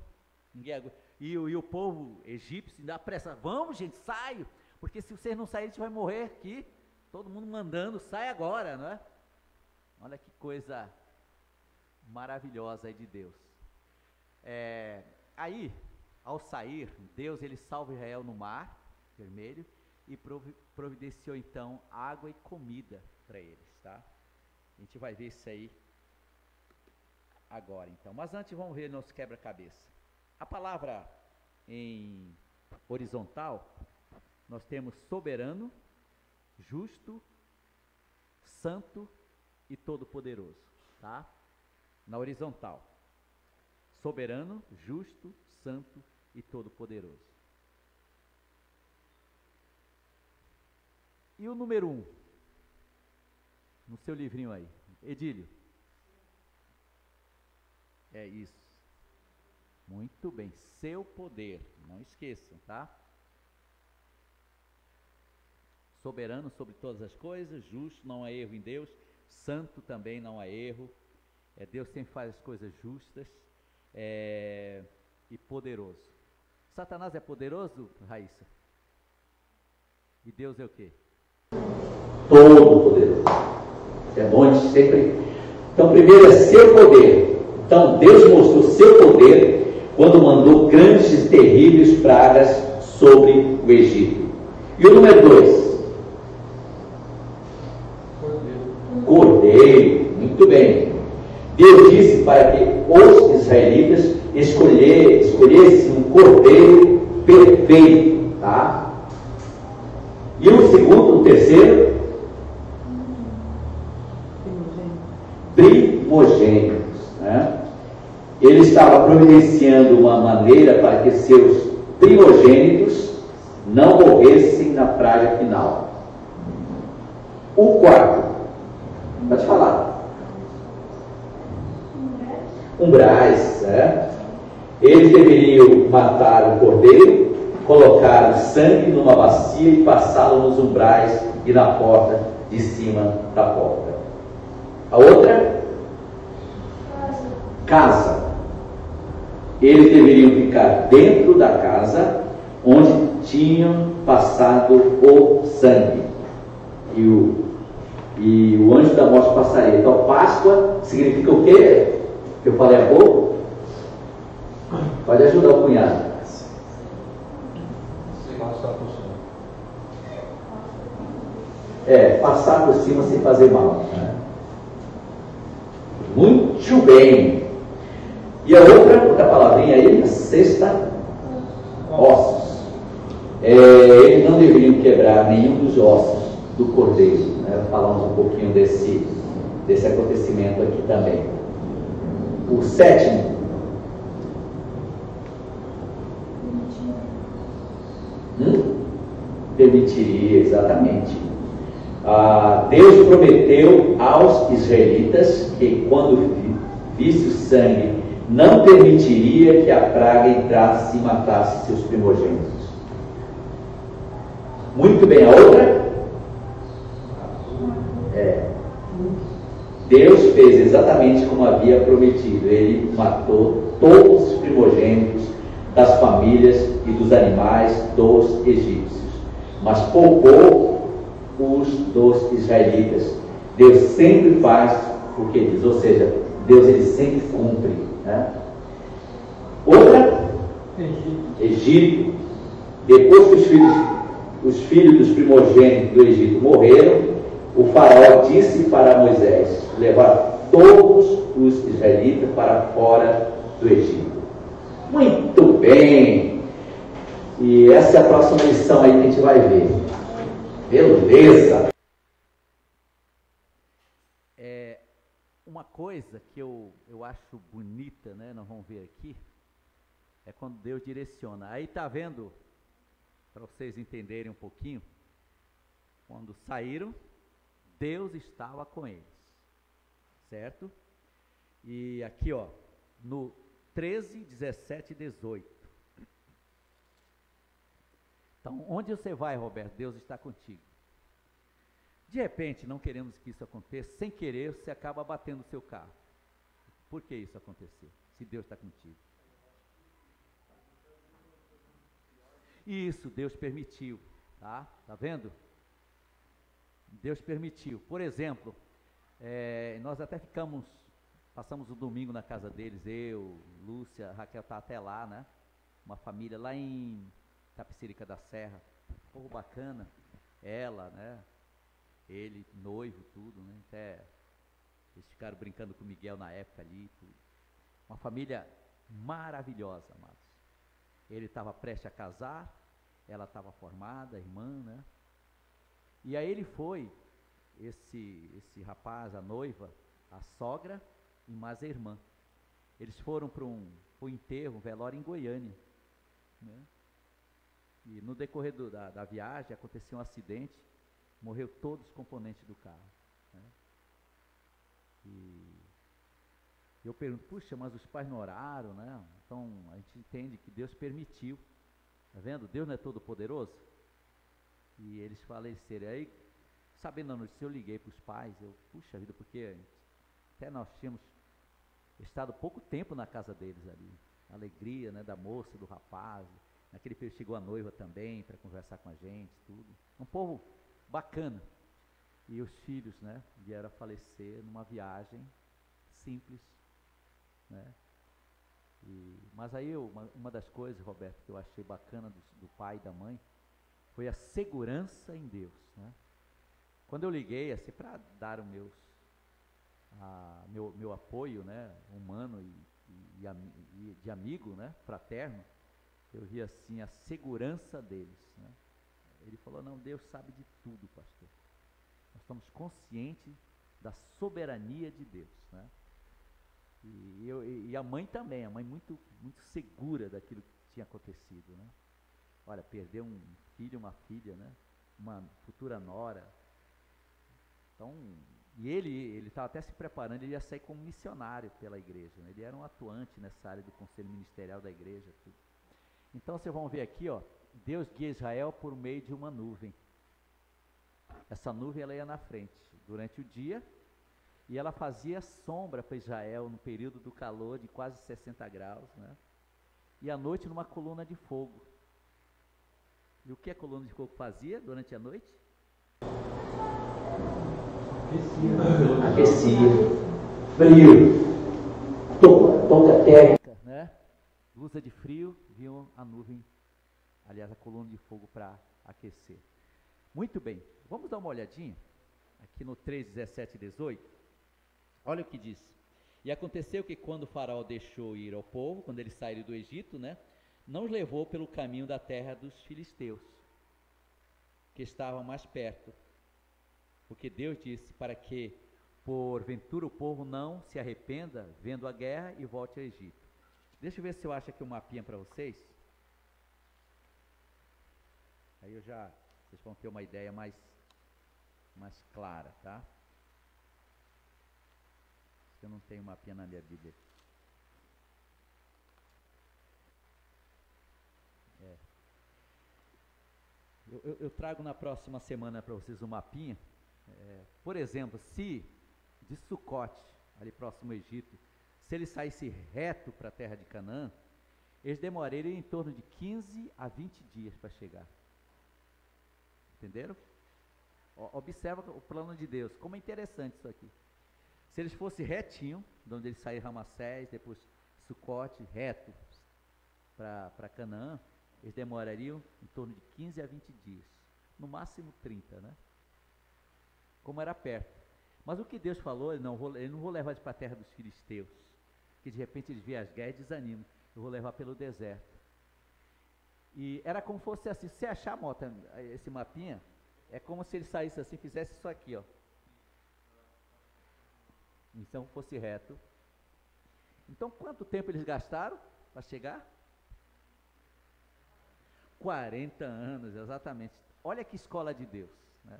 e o povo egípcio dá pressa. Vamos, gente, saio, porque se vocês não saírem, a gente vai morrer aqui. Todo mundo mandando, sai agora, não é? Olha que coisa maravilhosa aí de Deus. Aí, ao sair, Deus ele salva Israel no mar Vermelho e providenciou então água e comida para eles, tá? A gente vai ver isso aí agora então, mas antes vamos ver nosso quebra-cabeça. A palavra em horizontal, nós temos soberano, justo, santo e todo-poderoso, tá? Na horizontal, soberano, justo, santo e todo-poderoso. E o número 1, no seu livrinho aí, Edílio? É isso. Muito bem, seu poder, não esqueçam, tá? Soberano sobre todas as coisas, justo, não há erro em Deus, santo também não há erro, Deus sempre faz as coisas justas, e poderoso. Satanás é poderoso, Raíssa? E Deus é o quê? Todo poderoso. É bom a gente sempre... Então primeiro é seu poder. Então Deus mostrou seu poder quando mandou grandes e terríveis pragas sobre o Egito. E o número 2? Cordeiro. Muito bem. Deus disse para que os israelitas escolhessem um cordeiro perfeito, tá? E o terceiro? Primogênitos, né? Ele estava providenciando uma maneira para que seus primogênitos não morressem na praga final. O quarto, pode falar. Umbrais, né? Eles deveriam matar o cordeiro, colocar o sangue numa bacia e passá-lo nos umbrais e na porta de cima da porta. A outra? Casa. Eles deveriam ficar dentro da casa onde tinham passado o sangue. E o anjo da morte passaria. Então, Páscoa significa o quê? Que eu falei há pouco? Pode ajudar o cunhado. Passar por cima sem fazer mal, né? Muito bem. E a outra palavrinha aí, a sexta, ossos. Eles não deveriam quebrar nenhum dos ossos do cordeiro, né? Falamos um pouquinho desse acontecimento aqui também. O sétimo, permitiria, exatamente. Deus prometeu aos israelitas que quando visse o sangue, não permitiria que a praga entrasse e matasse seus primogênitos. Muito bem, a outra? Deus fez exatamente como havia prometido. Ele matou todos os primogênitos das famílias e dos animais dos egípcios, mas poupou os dos israelitas. Deus sempre faz o que diz, ou seja, Deus ele sempre cumpre, né? Outra? Egito. Depois que os filhos dos primogênitos do Egito morreram, o faraó disse para Moisés levar todos os israelitas para fora do Egito. Muito bem. E essa é a próxima lição aí que a gente vai ver. Beleza. Uma coisa que eu acho bonita, né? Nós vamos ver aqui, é quando Deus direciona. Aí tá vendo, para vocês entenderem um pouquinho, quando saíram, Deus estava com eles, certo? E aqui, ó, no 13, 17 e 18. Então, onde você vai, Roberto, Deus está contigo. De repente, não queremos que isso aconteça, sem querer, você acaba batendo o seu carro. Por que isso aconteceu? Se Deus está contigo. Isso, Deus permitiu, tá? Tá vendo? Deus permitiu. Por exemplo, nós até passamos o domingo na casa deles, eu, Lúcia, Raquel está até lá, né? Uma família lá em Tapicerica da Serra, um povo bacana, ela, né? Ele, noivo, tudo, né? Até eles ficaram brincando com o Miguel na época ali, tudo. Uma família maravilhosa, amados. Ele estava prestes a casar, ela estava formada, irmã, né? E aí ele foi, esse rapaz, a noiva, a sogra e mais a irmã. Eles foram para um enterro, um velório em Goiânia, né? E no decorrer da viagem aconteceu um acidente, morreu todos os componentes do carro, né? E eu pergunto, puxa, mas os pais não oraram, né? Então a gente entende que Deus permitiu, tá vendo? Deus não é todo poderoso? E eles faleceram. Aí, sabendo a notícia, eu liguei para os pais, puxa vida, porque até nós tínhamos estado pouco tempo na casa deles ali, a alegria, né, da moça, do rapaz, naquele período chegou a noiva também, para conversar com a gente, tudo, um povo bacana, e os filhos, né, vieram a falecer numa viagem simples, né, mas aí uma das coisas, Roberto, que eu achei bacana do pai e da mãe, foi a segurança em Deus, né? Quando eu liguei, assim, para dar o meu apoio, né, humano e de amigo, né, fraterno, eu vi assim a segurança deles, né? Ele falou, não, Deus sabe de tudo, pastor. Nós estamos conscientes da soberania de Deus, né? E a mãe também, a mãe muito, muito segura daquilo que tinha acontecido, né? Olha, perdeu um filho, uma filha, né? Uma futura nora. Então, e ele estava até se preparando, ele ia sair como missionário pela igreja, né? Ele era um atuante nessa área do conselho ministerial da igreja, tudo. Então, vocês vão ver aqui, ó, Deus guia Israel por meio de uma nuvem. Essa nuvem, ela ia na frente durante o dia, e ela fazia sombra para Israel no período do calor de quase 60 graus, né? E à noite numa coluna de fogo. E o que a coluna de fogo fazia durante a noite? Aquecia. Frio. Toca térmica, né? Blusa de frio, viam a nuvem, aliás, a coluna de fogo para aquecer. Muito bem, vamos dar uma olhadinha aqui no 3, 17 e 18. Olha o que diz. E aconteceu que quando o faraó deixou ir ao povo, quando eles saíram do Egito, né, não os levou pelo caminho da terra dos filisteus, que estavam mais perto, porque Deus disse para que, porventura, o povo não se arrependa vendo a guerra e volte ao Egito. Deixa eu ver se eu acho aqui um mapinha para vocês. Aí vocês vão ter uma ideia mais clara, tá? Eu não tenho mapinha na minha Bíblia. Eu trago na próxima semana para vocês um mapinha. Por exemplo, se de Sucote, ali próximo ao Egito, se ele saísse reto para a terra de Canaã, eles demorariam em torno de 15 a 20 dias para chegar. Entenderam? Observa o plano de Deus, como é interessante isso aqui. Se eles fossem retinho, de onde eles saíram Ramassés, depois Sucote, reto para Canaã, eles demorariam em torno de 15 a 20 dias, no máximo 30, né? Como era perto. Mas o que Deus falou, ele não vou levar eles para a terra dos filisteus, que de repente eles veem as guerras e desanimam. Eu vou levar pelo deserto. E era como fosse assim, se você achar, Mota, esse mapinha, é como se ele saísse assim, fizesse isso aqui, ó. Então fosse reto. Então quanto tempo eles gastaram para chegar? 40 anos, exatamente. Olha que escola de Deus, né?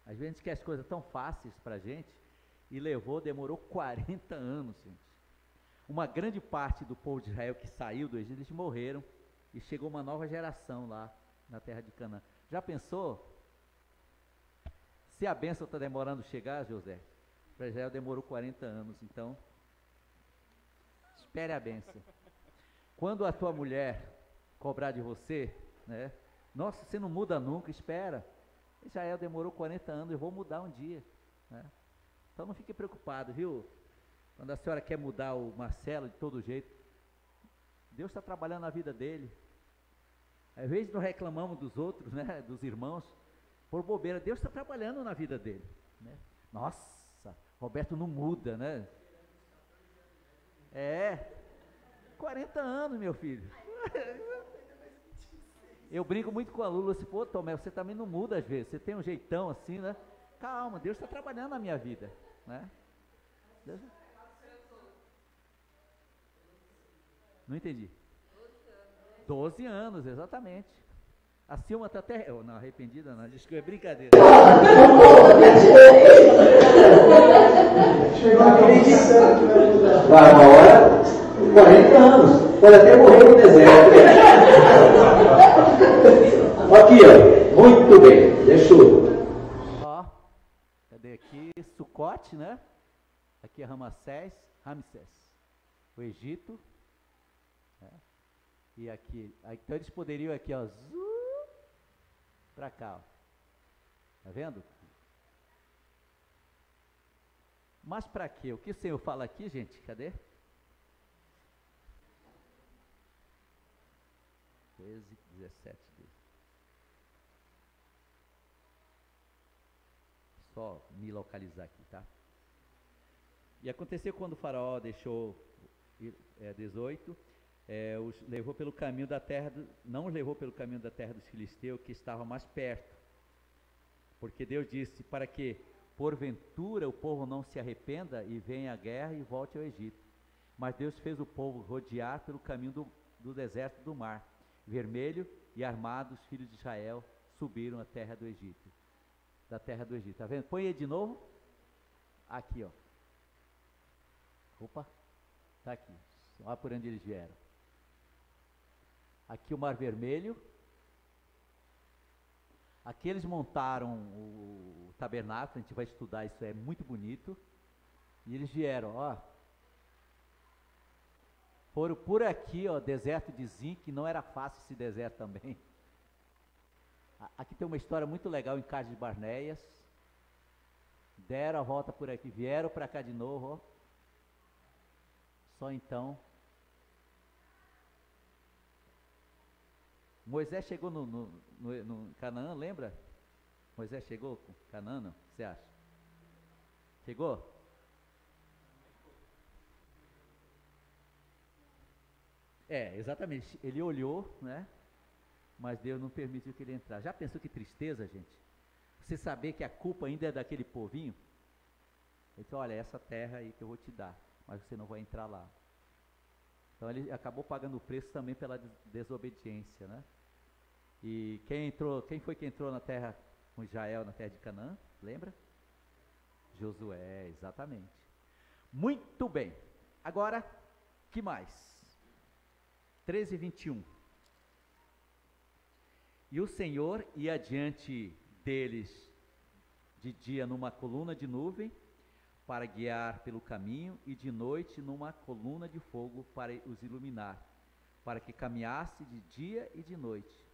Às vezes a gente quer as coisas tão fáceis para a gente, e demorou 40 anos, gente. Uma grande parte do povo de Israel que saiu do Egito, eles morreram e chegou uma nova geração lá na terra de Canaã. Já pensou? Se a bênção está demorando a chegar, José, para Israel demorou 40 anos, então espere a bênção. Quando a tua mulher cobrar de você, né? Nossa, você não muda nunca, espera. Israel demorou 40 anos, eu vou mudar um dia, né? Então não fique preocupado, viu? Quando a senhora quer mudar o Marcelo de todo jeito, Deus está trabalhando na vida dele. Às vezes nós reclamamos dos outros, né? Dos irmãos, por bobeira. Deus está trabalhando na vida dele, né? Nossa, Roberto não muda, né? 40 anos, meu filho. Eu brinco muito com a Lula, assim, pô, Tomé, você também não muda às vezes, você tem um jeitão assim, né? Calma, Deus está trabalhando na minha vida, né? Deus... Não entendi. 12 anos, exatamente. A Silma está até... não, arrependida não, desculpa, é brincadeira. Chegou a acreditar. Vai uma hora, 40 anos. Pode até morrer no deserto. Aqui, ó. Muito bem. Deixa eu... Ó, cadê aqui? Sucote, né? Aqui é Ramsés, o Egito. Né? E aqui, então eles poderiam aqui, ó, para cá, ó. Tá vendo? Mas para quê? O que o Senhor fala aqui, gente? Cadê? 13, 17. Só me localizar aqui, tá? E aconteceu quando o faraó deixou 18, os levou pelo caminho da terra, não os levou pelo caminho da terra dos filisteus, que estava mais perto, porque Deus disse para que porventura o povo não se arrependa e venha a guerra e volte ao Egito. Mas Deus fez o povo rodear pelo caminho do deserto do mar vermelho, e armados os filhos de Israel subiram a terra do Egito, da terra do Egito. Tá vendo? Põe aí de novo. Aqui, ó. Opa, tá aqui. Olha por onde eles vieram. Aqui o Mar Vermelho. Aqui eles montaram o tabernáculo, a gente vai estudar isso, é muito bonito. E eles vieram, ó. Foram por aqui, ó, deserto de Zin, que não era fácil esse deserto também. Aqui tem uma história muito legal em Cades de Barneias. Deram a volta por aqui, vieram para cá de novo, ó. Só então. Moisés chegou no Canaã, lembra? Moisés chegou com Canaã, não? O que você acha? Chegou? Exatamente. Ele olhou, né? Mas Deus não permitiu que ele entrasse. Já pensou que tristeza, gente? Você saber que a culpa ainda é daquele povinho? Ele disse, olha, essa terra aí que eu vou te dar, mas você não vai entrar lá. Então ele acabou pagando o preço também pela desobediência, né? E quem foi que entrou na terra com Israel, na terra de Canaã? Lembra? Josué, exatamente. Muito bem. Agora, que mais? 13, 21. E o Senhor ia adiante deles de dia numa coluna de nuvem para guiar pelo caminho, e de noite numa coluna de fogo para os iluminar, para que caminhasse de dia e de noite.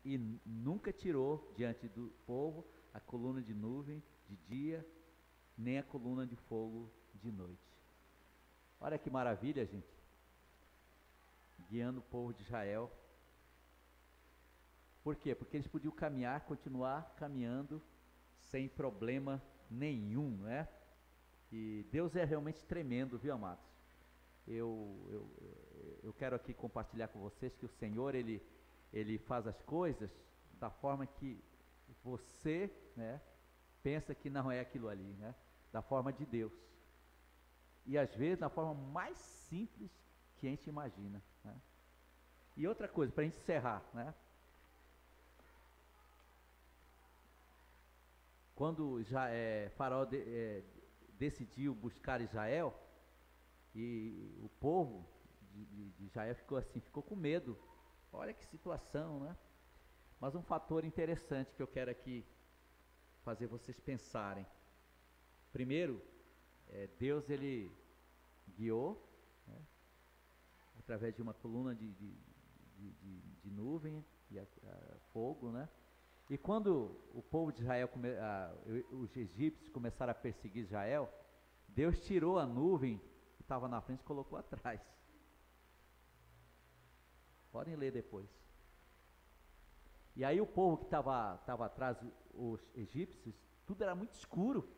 E nunca tirou diante do povo a coluna de nuvem de dia, nem a coluna de fogo de noite. Olha que maravilha, gente. Guiando o povo de Israel. Por quê? Porque eles podiam caminhar, continuar caminhando sem problema nenhum, não é? E Deus é realmente tremendo, viu, amados? Eu quero aqui compartilhar com vocês que o Senhor, Ele faz as coisas da forma que você, né, pensa que não é aquilo ali, né? Da forma de Deus. E às vezes da forma mais simples que a gente imagina, né? E outra coisa, para a gente encerrar, né? Quando Faraó decidiu buscar Israel, e o povo de Israel ficou com medo, Olha que situação, né? Mas um fator interessante que eu quero aqui fazer vocês pensarem. Primeiro, Deus, ele guiou, né, através de uma coluna de nuvem e fogo, né? E quando o povo de Israel, os egípcios começaram a perseguir Israel, Deus tirou a nuvem que estava na frente e colocou atrás. Podem ler depois. E aí o povo que estava atrás, os egípcios, tudo era muito escuro.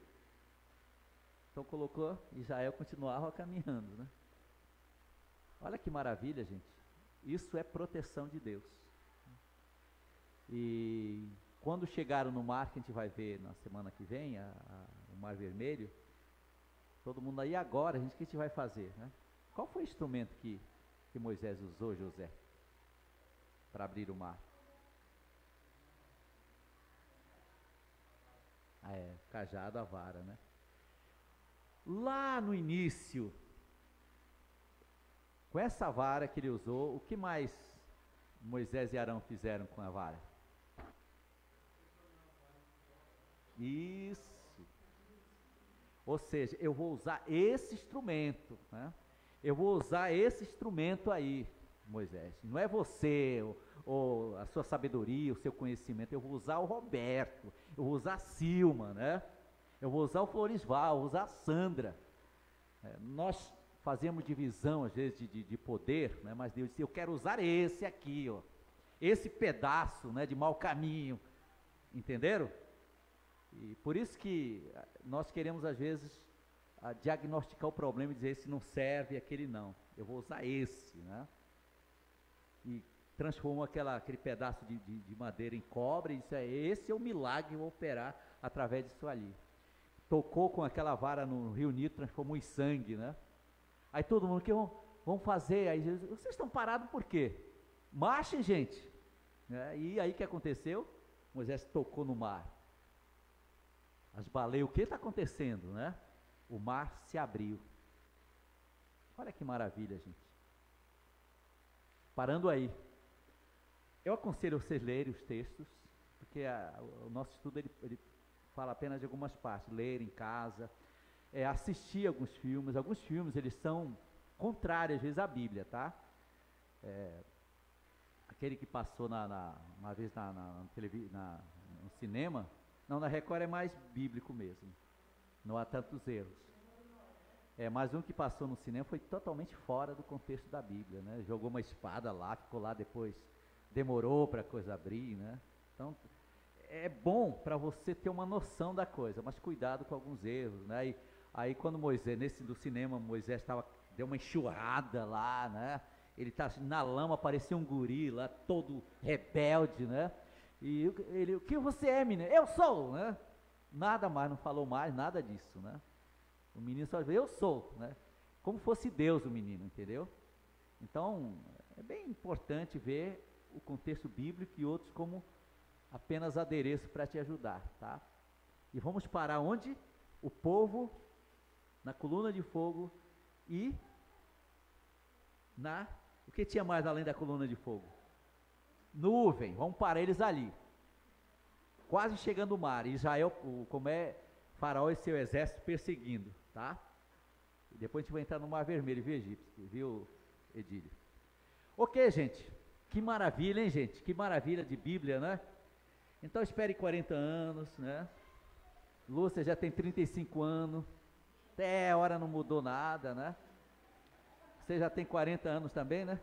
Então colocou, Israel continuava caminhando, né? Olha que maravilha, gente. Isso é proteção de Deus. E quando chegaram no mar, que a gente vai ver na semana que vem, o Mar Vermelho, todo mundo aí agora, o que a gente vai fazer, né? Qual foi o instrumento que Moisés usou, José, para abrir o mar? Cajado, a vara, né? Lá no início, com essa vara que ele usou, o que mais Moisés e Arão fizeram com a vara? Isso. Ou seja, eu vou usar esse instrumento, né? Eu vou usar esse instrumento aí, Moisés. Não é você, ou a sua sabedoria, o seu conhecimento. Eu vou usar o Roberto, eu vou usar a Silma, né? Eu vou usar o Florisval, eu vou usar a Sandra. Nós fazemos divisão, às vezes, de poder, né? Mas Deus disse, eu quero usar esse aqui, ó. Esse pedaço, né, de mau caminho. Entenderam? E por isso que nós queremos, às vezes, diagnosticar o problema e dizer, esse não serve, aquele não. Eu vou usar esse, né? E transformou aquele pedaço de madeira em cobre, e disse, esse é o milagre que eu vou operar através disso ali. Tocou com aquela vara no Rio Nilo, transformou em sangue, né? Aí todo mundo, o que vão fazer? Aí Jesus, vocês estão parados por quê? Marchem, gente. E aí o que aconteceu? Moisés tocou no mar. As baleias, o que está acontecendo, né? O mar se abriu. Olha que maravilha, gente. Parando aí. Eu aconselho vocês lerem os textos, porque o nosso estudo ele fala apenas de algumas partes. Ler em casa, assistir alguns filmes. Alguns filmes eles são contrários às vezes à Bíblia, tá? Aquele que passou uma vez no cinema, não, na Record é mais bíblico mesmo, não há tantos erros. Mas um que passou no cinema foi totalmente fora do contexto da Bíblia, né? Jogou uma espada lá, ficou lá depois, demorou para a coisa abrir, né? Então, é bom para você ter uma noção da coisa, mas cuidado com alguns erros, né? Aí quando Moisés, nesse do cinema, Moisés deu uma enxurrada lá, né? Ele está na lama, parecia um guri lá, todo rebelde, né? E ele, o que você é, menino? Eu sou, né? Nada mais, não falou mais nada disso, né? O menino só disse, eu sou, né? Como fosse Deus o menino, entendeu? Então, é bem importante ver o contexto bíblico e outros como apenas adereço para te ajudar, tá? E vamos parar onde? O povo, na coluna de fogo e o que tinha mais além da coluna de fogo? Nuvem, vamos parar eles ali. Quase chegando o mar, Israel, Faraó e seu exército perseguindo, tá? E depois a gente vai entrar no Mar Vermelho, viu, Egípcio? Viu, Edílio? Ok, gente, que maravilha, hein, gente? Que maravilha de Bíblia, né? Então espere 40 anos, né? Lúcia já tem 35 anos, até a hora não mudou nada, né? Você já tem 40 anos também, né?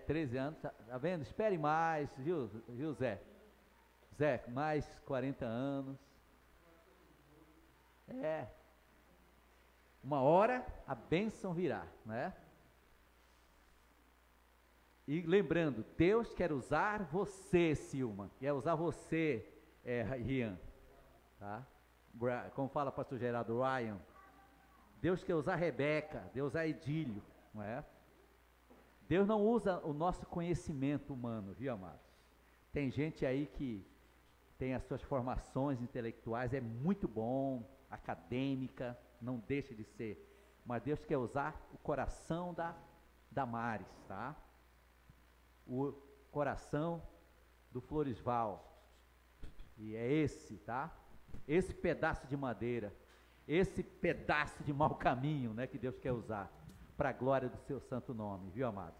13 anos, tá vendo? Espere mais, viu, Zé? Zé, mais 40 anos. Uma hora a bênção virá, né? E lembrando, Deus quer usar você, Silma, quer usar você, Rian, tá? Como fala o pastor Geraldo, Ryan, Deus quer usar Rebeca, Deus usa Edílio, não é? Deus não usa o nosso conhecimento humano, viu, amados? Tem gente aí que tem as suas formações intelectuais, é muito bom, acadêmica, não deixa de ser, mas Deus quer usar o coração da Damares, tá? O coração do Floresval. E é esse, tá? Esse pedaço de madeira, esse pedaço de mau caminho, né, que Deus quer usar para a glória do seu santo nome, viu, amados?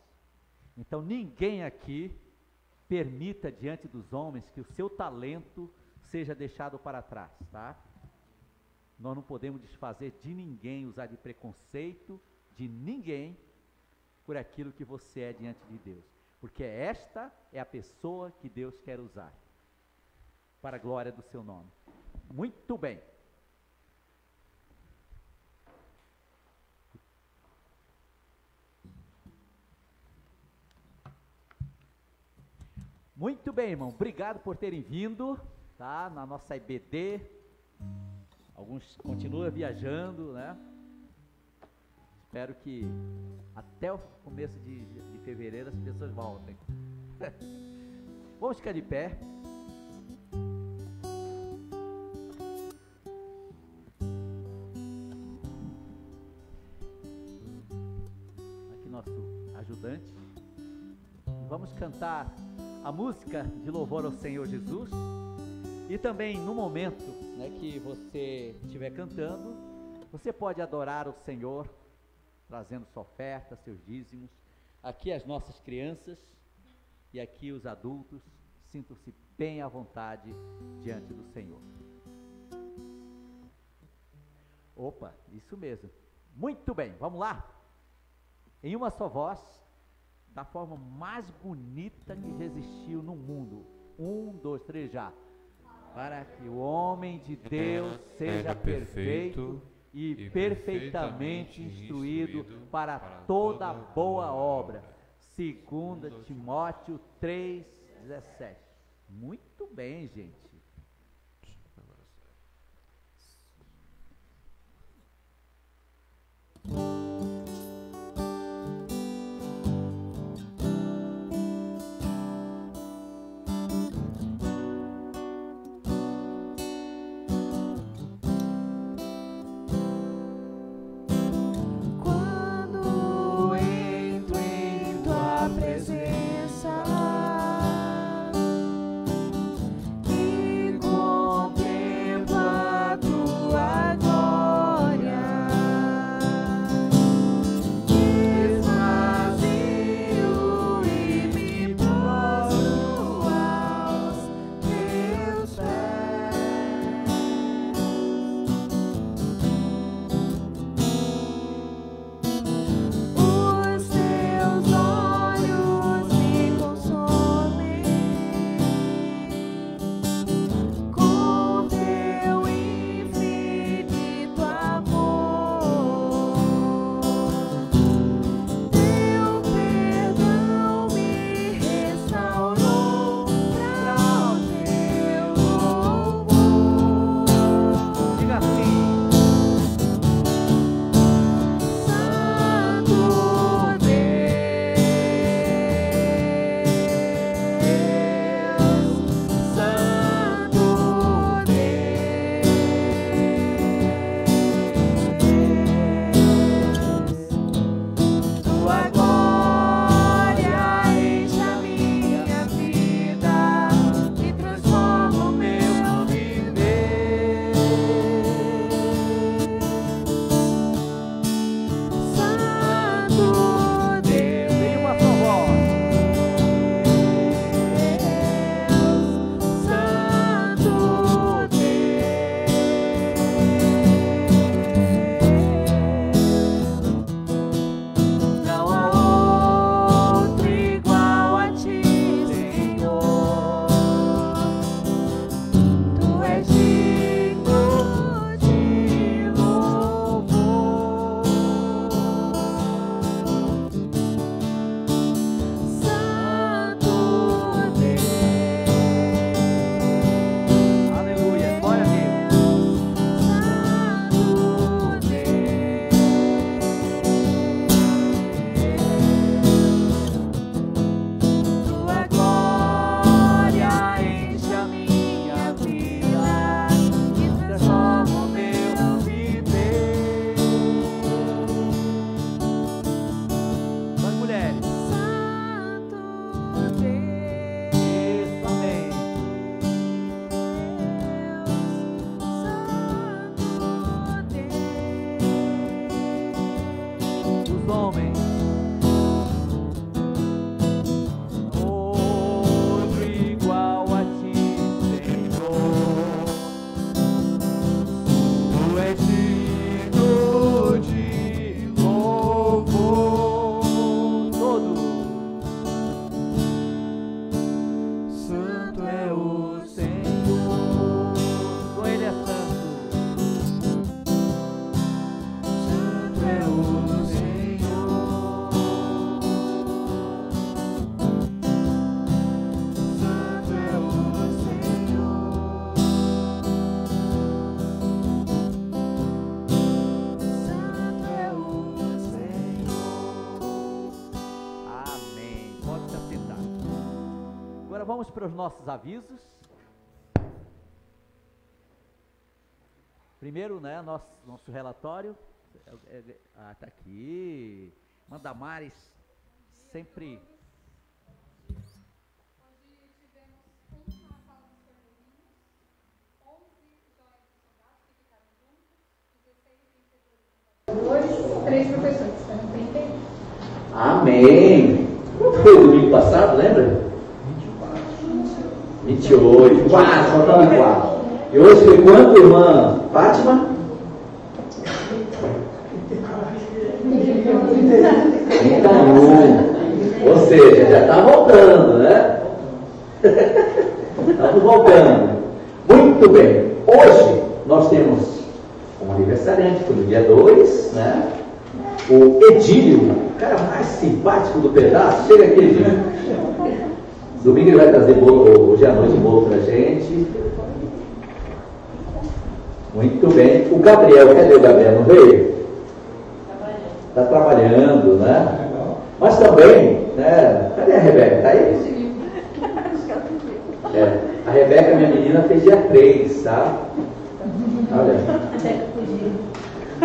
Então, ninguém aqui permita diante dos homens que o seu talento seja deixado para trás, tá? Nós não podemos desfazer de ninguém, usar de preconceito de ninguém por aquilo que você é diante de Deus, porque esta é a pessoa que Deus quer usar para a glória do seu nome. Muito bem. Muito bem, irmão. Obrigado por terem vindo, tá? Na nossa IBD. Alguns continuam viajando, né? Espero que até o começo de fevereiro as pessoas voltem. Vamos ficar de pé. Aqui nosso ajudante. Vamos cantar a música de louvor ao Senhor Jesus. E também no momento, né, que você estiver cantando, você pode adorar o Senhor, trazendo sua oferta, seus dízimos. Aqui as nossas crianças e aqui os adultos, sintam-se bem à vontade diante do Senhor. Opa, isso mesmo. Muito bem, vamos lá. Em uma só voz, da forma mais bonita que já existiu no mundo. 1, 2, 3, já. Para que o homem de Deus seja perfeito e perfeitamente instruído para toda boa obra. 2 Timóteo 3,17. Muito bem, gente. Que vamos para os nossos avisos. Primeiro, né, nosso relatório. Tá aqui. Mandamares sempre. Onde tivemos na sala dos Pergaminhos, 11 jovens soldados que ficaram juntos, 16 vencedores, 3 professores, então 31. Amém. Quando foi o domingo passado, lembra? 28. 4, faltando 4. E hoje foi quanto, irmã Fátima? 31. Ou seja, já está voltando, né? Estamos voltando. Muito bem. Hoje nós temos um aniversariante, foi no dia 2, né? O Edílio, o cara mais simpático do pedaço. Chega aqui, Edílio. Domingo ele vai trazer bolo, hoje à noite bolo pra gente. Muito bem. O Gabriel, cadê o Gabriel? Não veio? Está trabalhando, né? Mas também, né? Cadê a Rebeca? Está aí? A Rebeca, minha menina, fez dia 3, tá? Olha.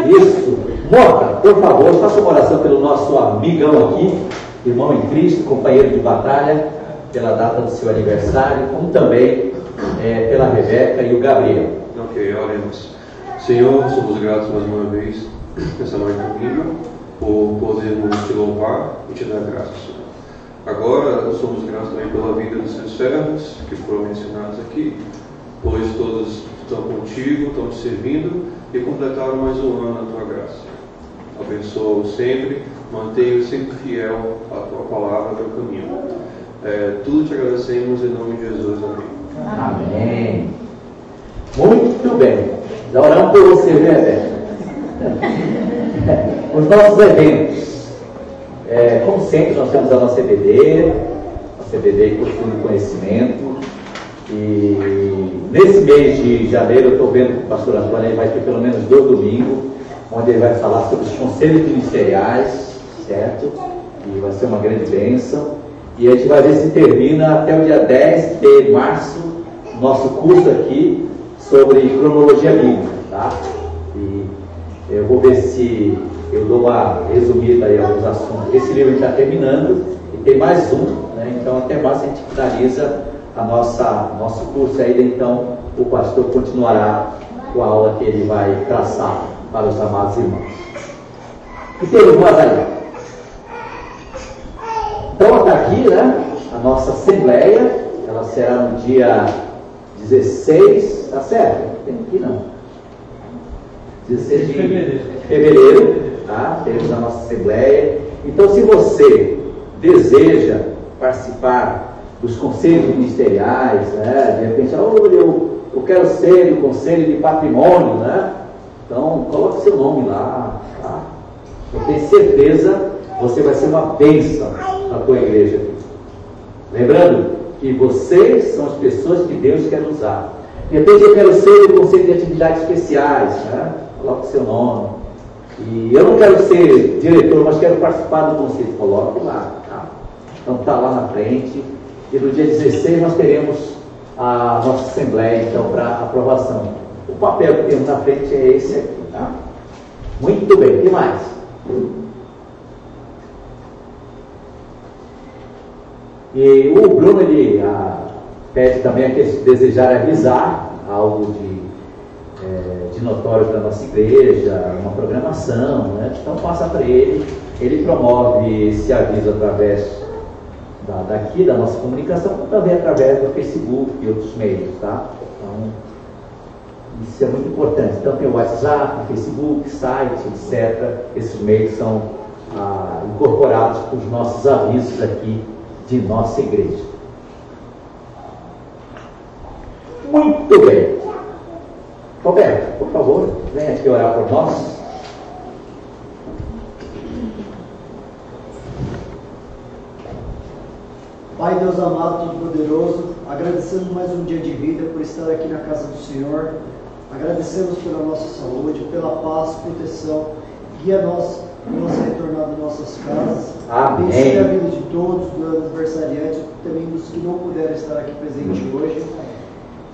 Isso. Mota, por favor, faça uma oração pelo nosso amigão aqui, irmão em Cristo, companheiro de batalha, pela data do seu aniversário, como também pela Rebeca e o Gabriel. Ok, oremos. Senhor, somos gratos mais uma vez nessa noite domingo por podermos te louvar e te dar graças, Senhor. Agora, somos gratos também pela vida dos seus servos que foram mencionados aqui, pois todos estão contigo, estão te servindo e completaram mais um ano na tua graça. Abençoa-os sempre, mantenha-os sempre fiel à tua palavra e ao caminho. Tudo te agradecemos em nome de Jesus. Amém. Amém. Muito bem. Já oramos por você, né, Os nossos eventos. Como sempre, nós temos a nossa EBD, Construindo Conhecimento. E nesse mês de janeiro, eu estou vendo que o pastor Antônio ele vai ter pelo menos 2 domingos, onde ele vai falar sobre os conselhos ministeriais, certo? E vai ser uma grande bênção. E a gente vai ver se termina até o dia 10 de março, nosso curso aqui sobre cronologia bíblica, tá? E eu vou ver se eu dou uma resumida aí alguns assuntos. Esse livro está terminando e tem mais um, né? Então até março a gente finaliza nosso curso aí, então o pastor continuará com a aula que ele vai traçar para os amados irmãos. E temos mais aí. Então está aqui, né? A nossa assembleia, ela será no dia 16, tá certo? Tem aqui não. 16 de fevereiro, tá? Temos a nossa assembleia. Então, se você deseja participar dos conselhos ministeriais, né? De repente, eu quero ser do conselho de patrimônio, né? Então, coloque seu nome lá, tá? Eu tenho certeza que você vai ser uma bênção na tua igreja aqui. Lembrando que vocês são as pessoas que Deus quer usar. De repente, eu quero ser do conselho de atividades especiais, né? Coloque seu nome. E eu não quero ser diretor, mas quero participar do conselho. Coloque lá, tá? Então, está lá na frente. E no dia 16 nós teremos a nossa assembleia, então, para aprovação. O papel que temos na frente é esse aqui, tá? Muito bem, o que mais? E o Bruno, ele pede também a que eles desejarem avisar algo de notório para a nossa igreja, uma programação, né? Então passa para ele promove esse aviso através daqui da nossa comunicação, também através do Facebook e outros meios, tá? Então, isso é muito importante. Então tem o WhatsApp, o Facebook, site, etc. Esses meios são incorporados para os nossos avisos aqui de nossa igreja. Muito bem. Roberto, por favor, venha aqui orar por nós. Pai Deus amado, todo-poderoso, agradecemos mais um dia de vida por estar aqui na casa do Senhor. Agradecemos pela nossa saúde, pela paz, proteção. Guia nós em nossa retornada em nossas casas. Amém. Abençoe a vida de todos, dos aniversariantes, também dos que não puderam estar aqui presente hoje.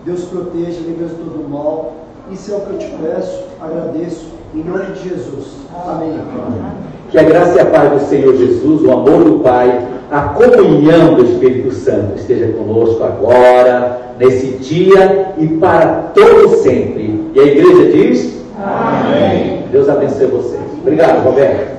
Deus proteja, livre-nos de todo mal. Isso é o que eu te peço, agradeço, em nome de Jesus. Amém. Que a graça e a paz do Senhor Jesus, o amor do Pai, a comunhão do Espírito Santo esteja conosco agora, nesse dia e para todo sempre. E a igreja diz? Amém. Deus abençoe vocês. Obrigado, Roberto.